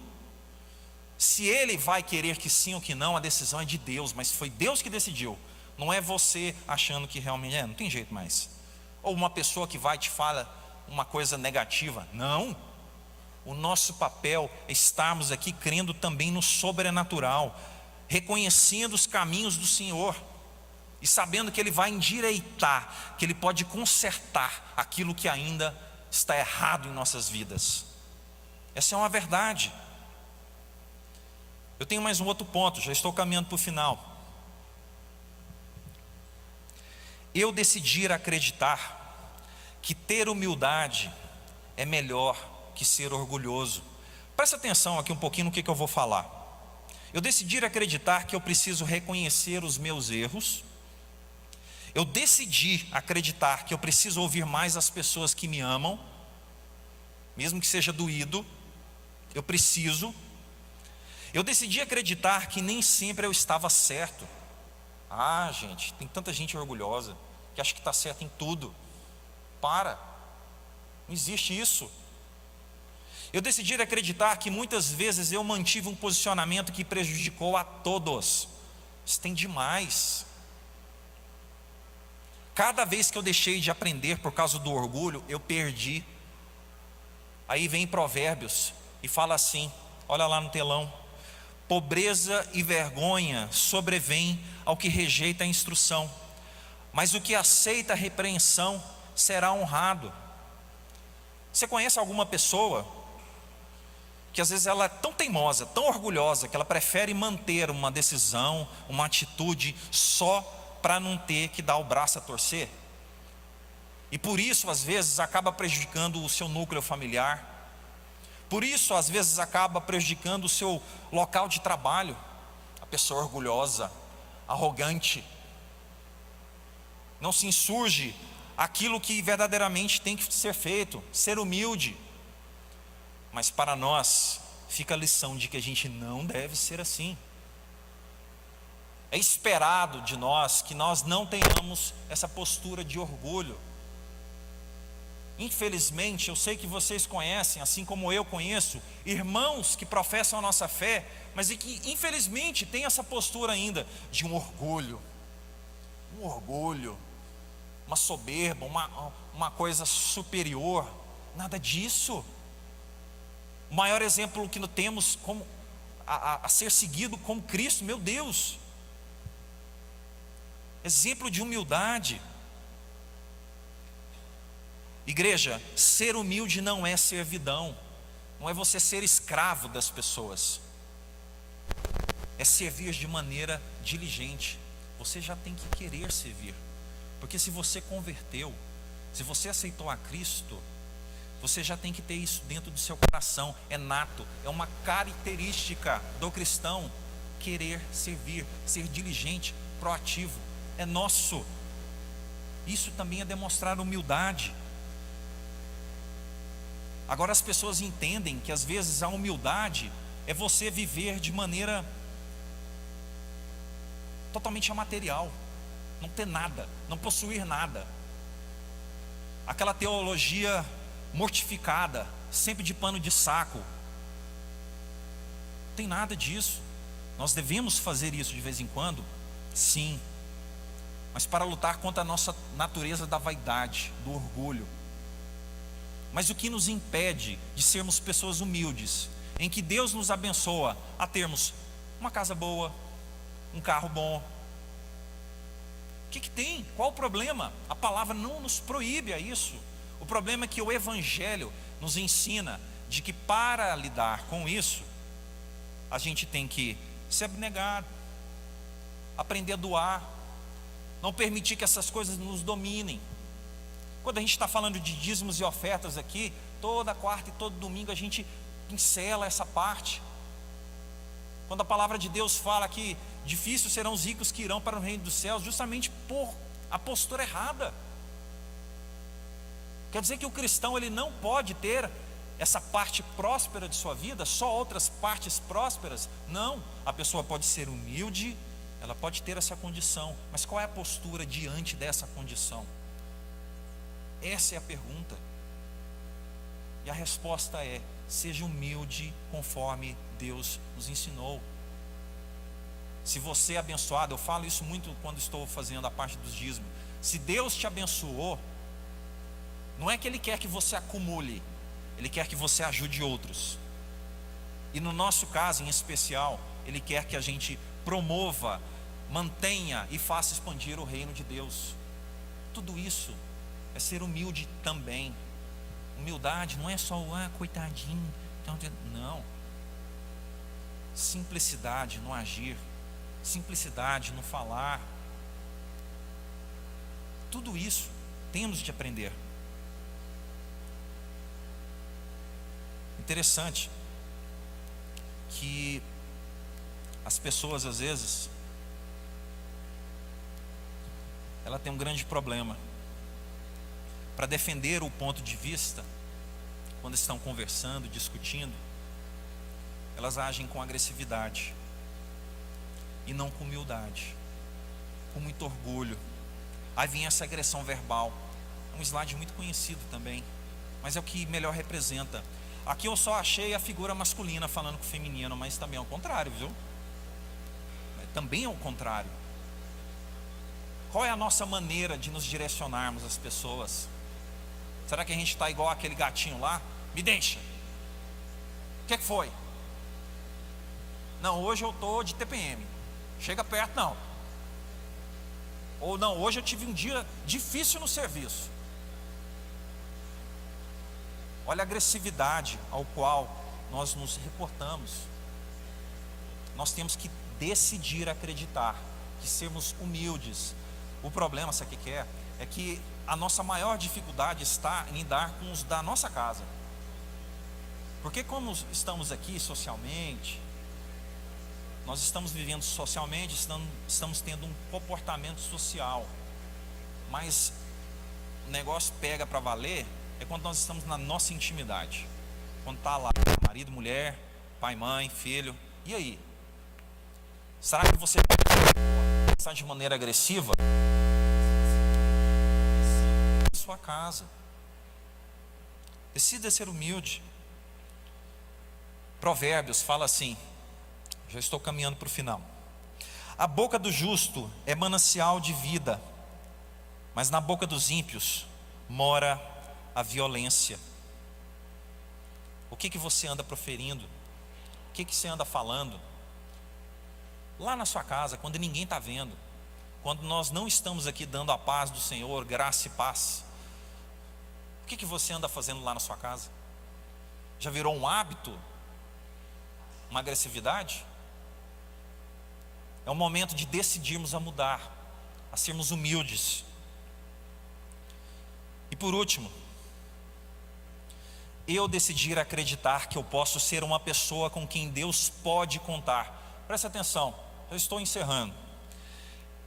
Se Ele vai querer que sim ou que não, a decisão é de Deus, mas foi Deus que decidiu. Não é você achando que realmente não tem jeito mais. Ou uma pessoa que vai e te fala uma coisa negativa. Não. O nosso papel é estarmos aqui crendo também no sobrenatural, reconhecendo os caminhos do Senhor e sabendo que Ele vai endireitar, que Ele pode consertar aquilo que ainda está errado em nossas vidas. Essa é uma verdade. Eu tenho mais um outro ponto, já estou caminhando para o final. Eu decidi acreditar que ter humildade é melhor que ser orgulhoso. Presta atenção aqui um pouquinho no que eu vou falar. Eu decidi acreditar que eu preciso reconhecer os meus erros. Eu decidi acreditar que eu preciso ouvir mais as pessoas que me amam, mesmo que seja doído. Eu preciso. Eu decidi acreditar que nem sempre eu estava certo. Ah, gente, tem tanta gente orgulhosa que acha que está certo em tudo. Para, não existe isso. Eu decidi acreditar que muitas vezes eu mantive um posicionamento que prejudicou a todos. Isso tem demais. Cada vez que eu deixei de aprender por causa do orgulho, eu perdi. Aí vem Provérbios e fala assim, olha lá no telão: pobreza e vergonha sobrevêm ao que rejeita a instrução, mas o que aceita a repreensão será honrado. Você conhece alguma pessoa que às vezes ela é tão teimosa, tão orgulhosa, que ela prefere manter uma decisão, uma atitude só para não ter que dar o braço a torcer? E por isso às vezes acaba prejudicando o seu núcleo familiar, por isso às vezes acaba prejudicando o seu local de trabalho. A pessoa orgulhosa, arrogante, não se insurge aquilo que verdadeiramente tem que ser feito, ser humilde. Mas para nós fica a lição de que a gente não deve ser assim. É esperado de nós que nós não tenhamos essa postura de orgulho. Infelizmente, eu sei que vocês conhecem, assim como eu conheço, irmãos que professam a nossa fé, mas e que infelizmente tem essa postura ainda de um orgulho, uma soberba, uma coisa superior. Nada disso. O maior exemplo que nós temos como a ser seguido como Cristo, meu Deus, exemplo de humildade. Igreja, ser humilde não é servidão, não é você ser escravo das pessoas, é servir de maneira diligente. Você já tem que querer servir, porque se você converteu, se você aceitou a Cristo, você já tem que ter isso dentro do seu coração. É nato, é uma característica do cristão, querer servir, ser diligente, proativo, é nosso. Isso também é demonstrar humildade. Agora as pessoas entendem que às vezes a humildade é você viver de maneira totalmente amaterial, não ter nada, não possuir nada. Aquela teologia mortificada, sempre de pano de saco. Não tem nada disso. Nós devemos fazer isso de vez em quando, sim, mas para lutar contra a nossa natureza da vaidade, do orgulho. Mas o que nos impede de sermos pessoas humildes, em que Deus nos abençoa a termos uma casa boa, um carro bom? O que tem? Qual o problema? A palavra não nos proíbe a isso. O problema é que o Evangelho nos ensina de que para lidar com isso, a gente tem que se abnegar, aprender a doar, não permitir que essas coisas nos dominem. Quando a gente está falando de dízimos e ofertas aqui, toda quarta e todo domingo a gente pincela essa parte. Quando a palavra de Deus fala que difíceis serão os ricos que irão para o reino dos céus, justamente por a postura errada. Quer dizer que o cristão ele não pode ter essa parte próspera de sua vida, só outras partes prósperas? Não, a pessoa pode ser humilde, ela pode ter essa condição, mas qual é a postura diante dessa condição? Essa é a pergunta. E a resposta é: seja humilde conforme Deus nos ensinou. Se você é abençoado, eu falo isso muito quando estou fazendo a parte dos dízimos. Se Deus te abençoou, não é que Ele quer que você acumule, Ele quer que você ajude outros. E no nosso caso em especial, Ele quer que a gente promova, mantenha e faça expandir o reino de Deus. Tudo isso é ser humilde também. Humildade não é só coitadinho, não. Simplicidade no agir, simplicidade no falar. Tudo isso temos de aprender. Interessante que as pessoas às vezes ela tem um grande problema para defender o ponto de vista. Quando estão conversando, discutindo, elas agem com agressividade e não com humildade, com muito orgulho. Aí vem essa agressão verbal. É um slide muito conhecido também, mas é o que melhor representa. Aqui eu só achei a figura masculina falando com o feminino, mas também é o contrário, viu? Também é o contrário. qual é a nossa maneira de nos direcionarmos às pessoas? Será que a gente está igual aquele gatinho lá? Me deixa. O que foi? Não, hoje eu estou de TPM. Chega perto, não. Ou não, hoje eu tive um dia difícil no serviço. Olha a agressividade ao qual nós nos reportamos. Nós temos que decidir acreditar, que sermos humildes. O problema, sabe o que é? É que a nossa maior dificuldade está em lidar com os da nossa casa. Porque como estamos aqui socialmente, nós estamos vivendo socialmente, estamos tendo um comportamento social. Mas o negócio pega para valer é quando nós estamos na nossa intimidade. Quando está lá, marido, mulher, pai, mãe, filho. E aí? Será que você pode pensar de maneira agressiva? Na sua casa. Decida ser humilde. Provérbios fala assim, já estou caminhando para o final. A boca do justo é manancial de vida, mas na boca dos ímpios mora a violência. O que você anda proferindo? O que você anda falando? Lá na sua casa, quando ninguém está vendo, quando nós não estamos aqui dando a paz do Senhor, graça e paz, o que você anda fazendo lá na sua casa? Já virou um hábito? Uma agressividade? É o momento de decidirmos a mudar, a sermos humildes. E por último, eu decidir acreditar que eu posso ser uma pessoa com quem Deus pode contar. Preste atenção, eu estou encerrando.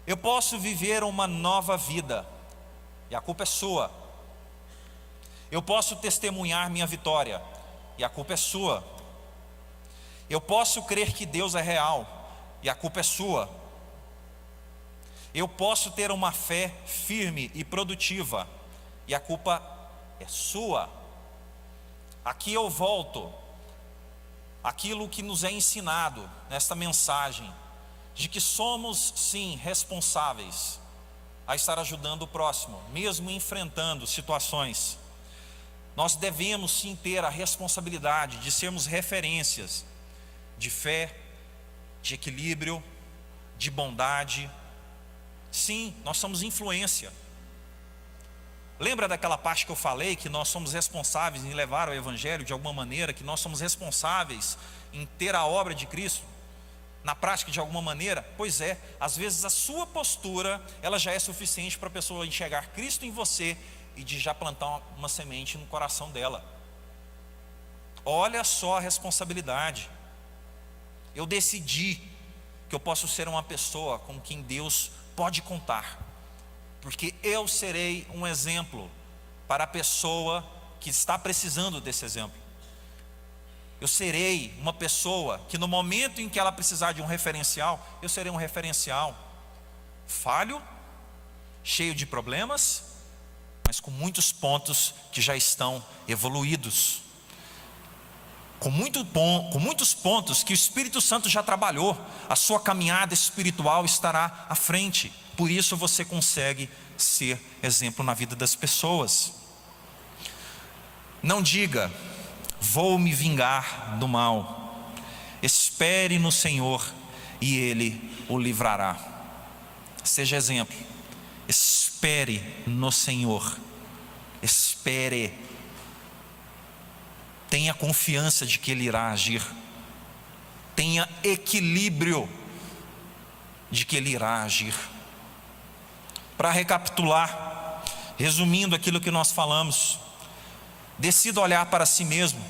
Eu posso viver uma nova vida, e a culpa é sua. Eu posso testemunhar minha vitória, e a culpa é sua. Eu posso crer que Deus é real, e a culpa é sua. Eu posso ter uma fé firme e produtiva, e a culpa é sua. Aqui eu volto àquilo que nos é ensinado nesta mensagem, de que somos sim responsáveis a estar ajudando o próximo, mesmo enfrentando situações. Nós devemos sim ter a responsabilidade de sermos referências de fé, de equilíbrio, de bondade. Sim, nós somos influência. Lembra daquela parte que eu falei, que nós somos responsáveis em levar o Evangelho de alguma maneira, que nós somos responsáveis em ter a obra de Cristo na prática de alguma maneira? Pois é, às vezes a sua postura, ela já é suficiente para a pessoa enxergar Cristo em você e de já plantar uma semente no coração dela. Olha só a responsabilidade. Eu decidi que eu posso ser uma pessoa com quem Deus pode contar, porque eu serei um exemplo para a pessoa que está precisando desse exemplo. Eu serei uma pessoa que no momento em que ela precisar de um referencial, eu serei um referencial falho, cheio de problemas, mas com muitos pontos que já estão evoluídos, com muitos pontos que o Espírito Santo já trabalhou. A sua caminhada espiritual estará à frente. Por isso você consegue ser exemplo na vida das pessoas. Não diga, vou me vingar do mal. Espere no Senhor e Ele o livrará. Seja exemplo. Espere no Senhor. Espere. Tenha confiança de que Ele irá agir. Tenha equilíbrio de que Ele irá agir. Para recapitular, resumindo aquilo que nós falamos, decida olhar para si mesmo,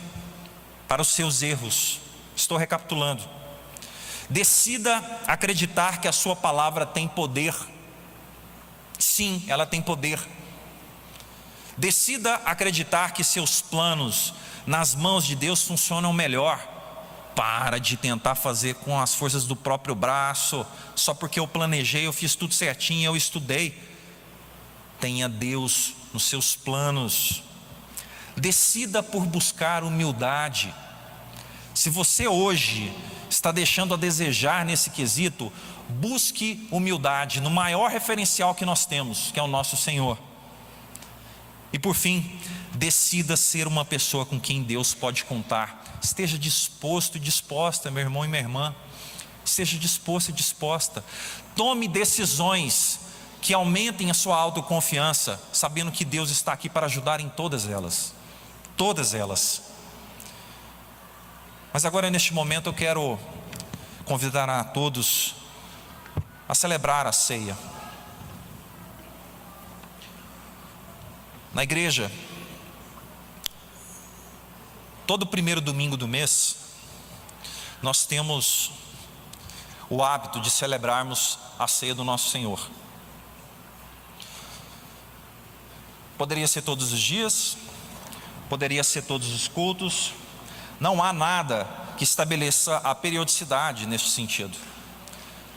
para os seus erros. Estou recapitulando. Decida acreditar que a sua palavra tem poder. Sim, ela tem poder. Decida acreditar que seus planos nas mãos de Deus funcionam melhor. Para de tentar fazer com as forças do próprio braço, só porque eu planejei, eu fiz tudo certinho, eu estudei. Tenha Deus nos seus planos. Decida por buscar humildade. Se você hoje está deixando a desejar nesse quesito, busque humildade no maior referencial que nós temos, que é o nosso Senhor. E por fim, decida ser uma pessoa com quem Deus pode contar. Esteja disposto e disposta, meu irmão e minha irmã. Esteja disposto e disposta. Tome decisões que aumentem a sua autoconfiança, sabendo que Deus está aqui para ajudar em todas elas. Todas elas. Mas agora, neste momento, eu quero convidar a todos a celebrar a ceia. Na igreja, todo primeiro domingo do mês, nós temos o hábito de celebrarmos a ceia do nosso Senhor. Poderia ser todos os dias, poderia ser todos os cultos. Não há nada que estabeleça a periodicidade neste sentido.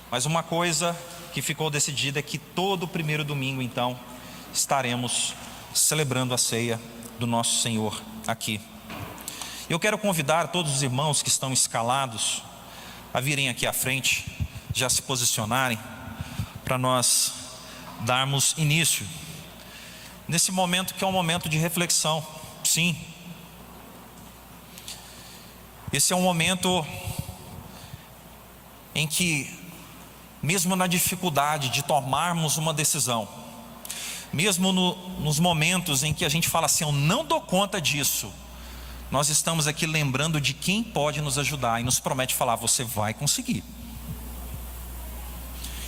Mas uma coisa que ficou decidida é que todo primeiro domingo, então, estaremos celebrando a ceia do nosso Senhor aqui. Eu quero convidar todos os irmãos que estão escalados a virem aqui à frente, já se posicionarem, para nós darmos início nesse momento que é um momento de reflexão. Sim, esse é um momento em que, mesmo na dificuldade de tomarmos uma decisão, mesmo nos momentos em que a gente fala assim, eu não dou conta disso, nós estamos aqui lembrando de quem pode nos ajudar e nos promete falar, você vai conseguir.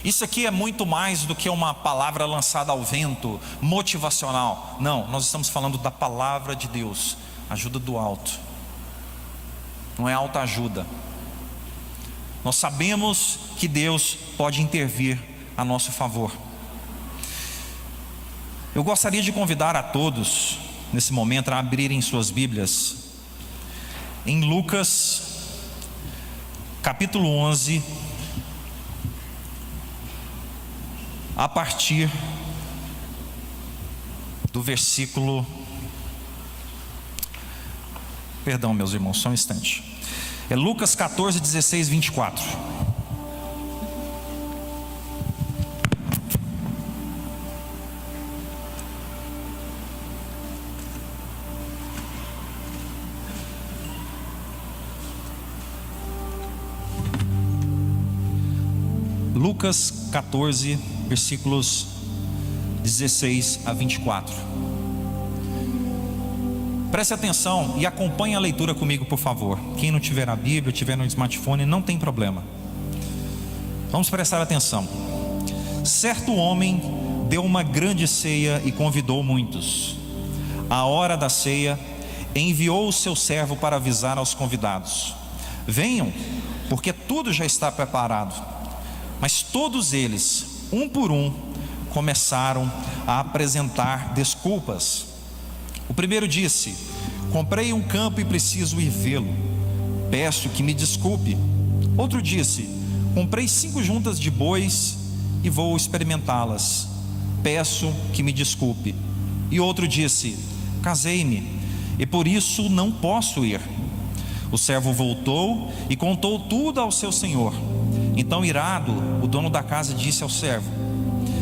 Isso aqui é muito mais do que uma palavra lançada ao vento, motivacional. Não, nós estamos falando da palavra de Deus, ajuda do alto. Não é autoajuda. Nós sabemos que Deus pode intervir a nosso favor. Eu gostaria de convidar a todos, nesse momento, a abrirem suas Bíblias em Lucas, capítulo 11, a partir do versículo... Perdão, meus irmãos, só um instante. É Lucas 14, 16, 24. Lucas 14, versículos 16 a 24. Preste atenção e acompanhe a leitura comigo, por favor. Quem não tiver a Bíblia, tiver no smartphone, não tem problema. Vamos prestar atenção. Certo homem deu uma grande ceia e convidou muitos. À hora da ceia, enviou o seu servo para avisar aos convidados: venham, porque tudo já está preparado. Mas todos eles, um por um, começaram a apresentar desculpas. O primeiro disse: comprei um campo e preciso ir vê-lo, peço que me desculpe. Outro disse: comprei 5 juntas de bois e vou experimentá-las, peço que me desculpe. E outro disse: casei-me e por isso não posso ir. O servo voltou e contou tudo ao seu senhor. Então, irado, o dono da casa disse ao servo: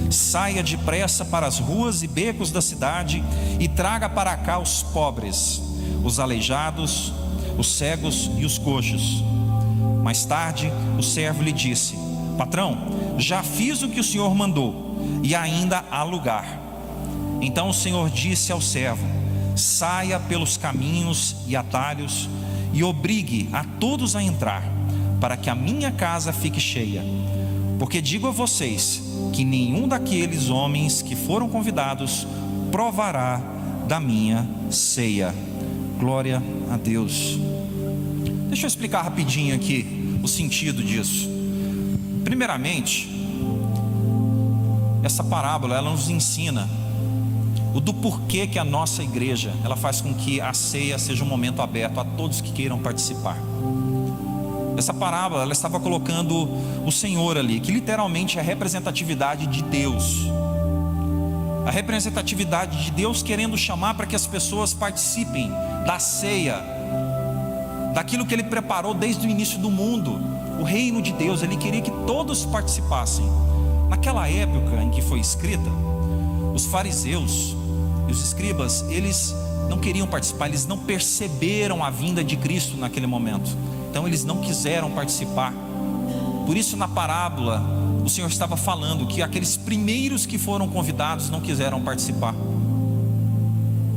saia depressa para as ruas e becos da cidade e traga para cá os pobres, os aleijados, os cegos e os coxos. Mais tarde, o servo lhe disse: patrão, já fiz o que o senhor mandou e ainda há lugar. Então o senhor disse ao servo: saia pelos caminhos e atalhos e obrigue a todos a entrar, para que a minha casa fique cheia. Porque digo a vocês que nenhum daqueles homens que foram convidados provará da minha ceia. Glória a Deus. Deixa eu explicar rapidinho aqui o sentido disso. Primeiramente, essa parábola ela nos ensina o do porquê que a nossa igreja ela faz com que a ceia seja um momento aberto a todos que queiram participar. Essa parábola ela estava colocando o Senhor ali, que literalmente é a representatividade de Deus. A representatividade de Deus querendo chamar para que as pessoas participem da ceia, daquilo que Ele preparou desde o início do mundo. o reino de Deus, ele queria que todos participassem. Naquela época em que foi escrita, os fariseus e os escribas, eles não queriam participar, eles não perceberam a vinda de Cristo naquele momento, então eles não quiseram participar. Por isso, na parábola, o Senhor estava falando que aqueles primeiros que foram convidados não quiseram participar.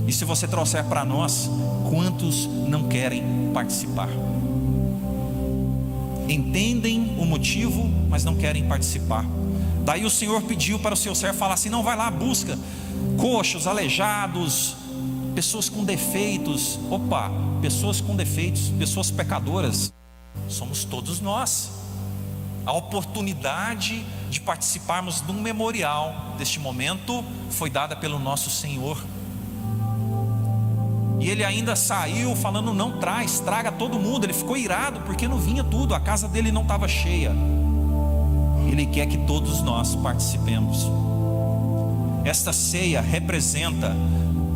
E se você trouxer para nós, quantos não querem participar? Entendem o motivo, mas não querem participar. Daí o Senhor pediu para o seu servo falar assim: não, vai lá, busca coxos, aleijados, pessoas com defeitos. Opa, pessoas com defeitos, pessoas pecadoras, somos todos nós. A oportunidade de participarmos de um memorial deste momento foi dada pelo nosso Senhor. E ele ainda saiu falando: não traz, traga todo mundo. Ele ficou irado porque não vinha tudo, a casa dele não estava cheia. Ele quer que todos nós participemos. Esta ceia representa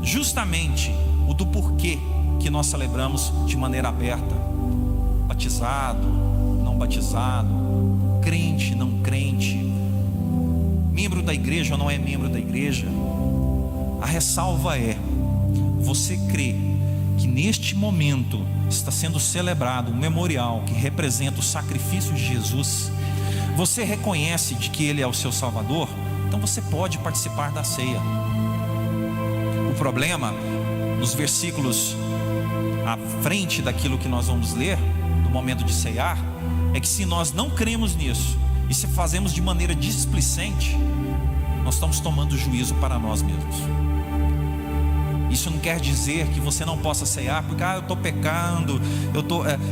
justamente o do porquê que nós celebramos de maneira aberta. Batizado, não batizado, crente, não crente, membro da igreja ou não é membro da igreja. A ressalva é: você crê que neste momento está sendo celebrado um memorial que representa o sacrifício de Jesus? Você reconhece de que Ele é o seu Salvador? Então você pode participar da ceia. O problema, nos versículos à frente daquilo que nós vamos ler, no momento de ceiar, é que se nós não cremos nisso, e se fazemos de maneira displicente, nós estamos tomando juízo para nós mesmos. Isso não quer dizer que você não possa ceiar, porque eu estou pecando,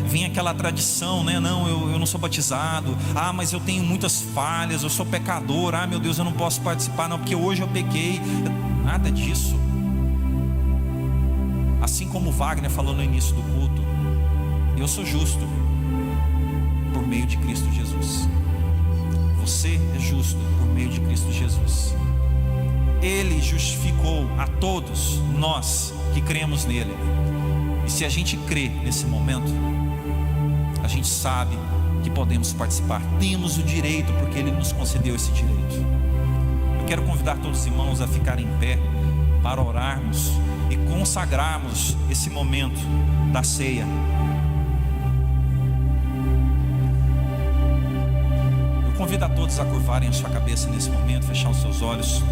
vem aquela tradição, né? Não, eu não sou batizado, mas eu tenho muitas falhas, eu sou pecador, meu Deus, eu não posso participar não, porque hoje eu pequei. Nada disso. Assim como Wagner falou no início do culto, eu sou justo por meio de Cristo Jesus. Você é justo por meio de Cristo Jesus. Ele justificou a todos nós que cremos nele. E se a gente crê nesse momento, a gente sabe que podemos participar. Temos o direito, porque ele nos concedeu esse direito. Eu quero convidar todos os irmãos a ficarem em pé para orarmos e consagrarmos esse momento da ceia. Eu convido a todos a curvarem a sua cabeça nesse momento, fechar os seus olhos.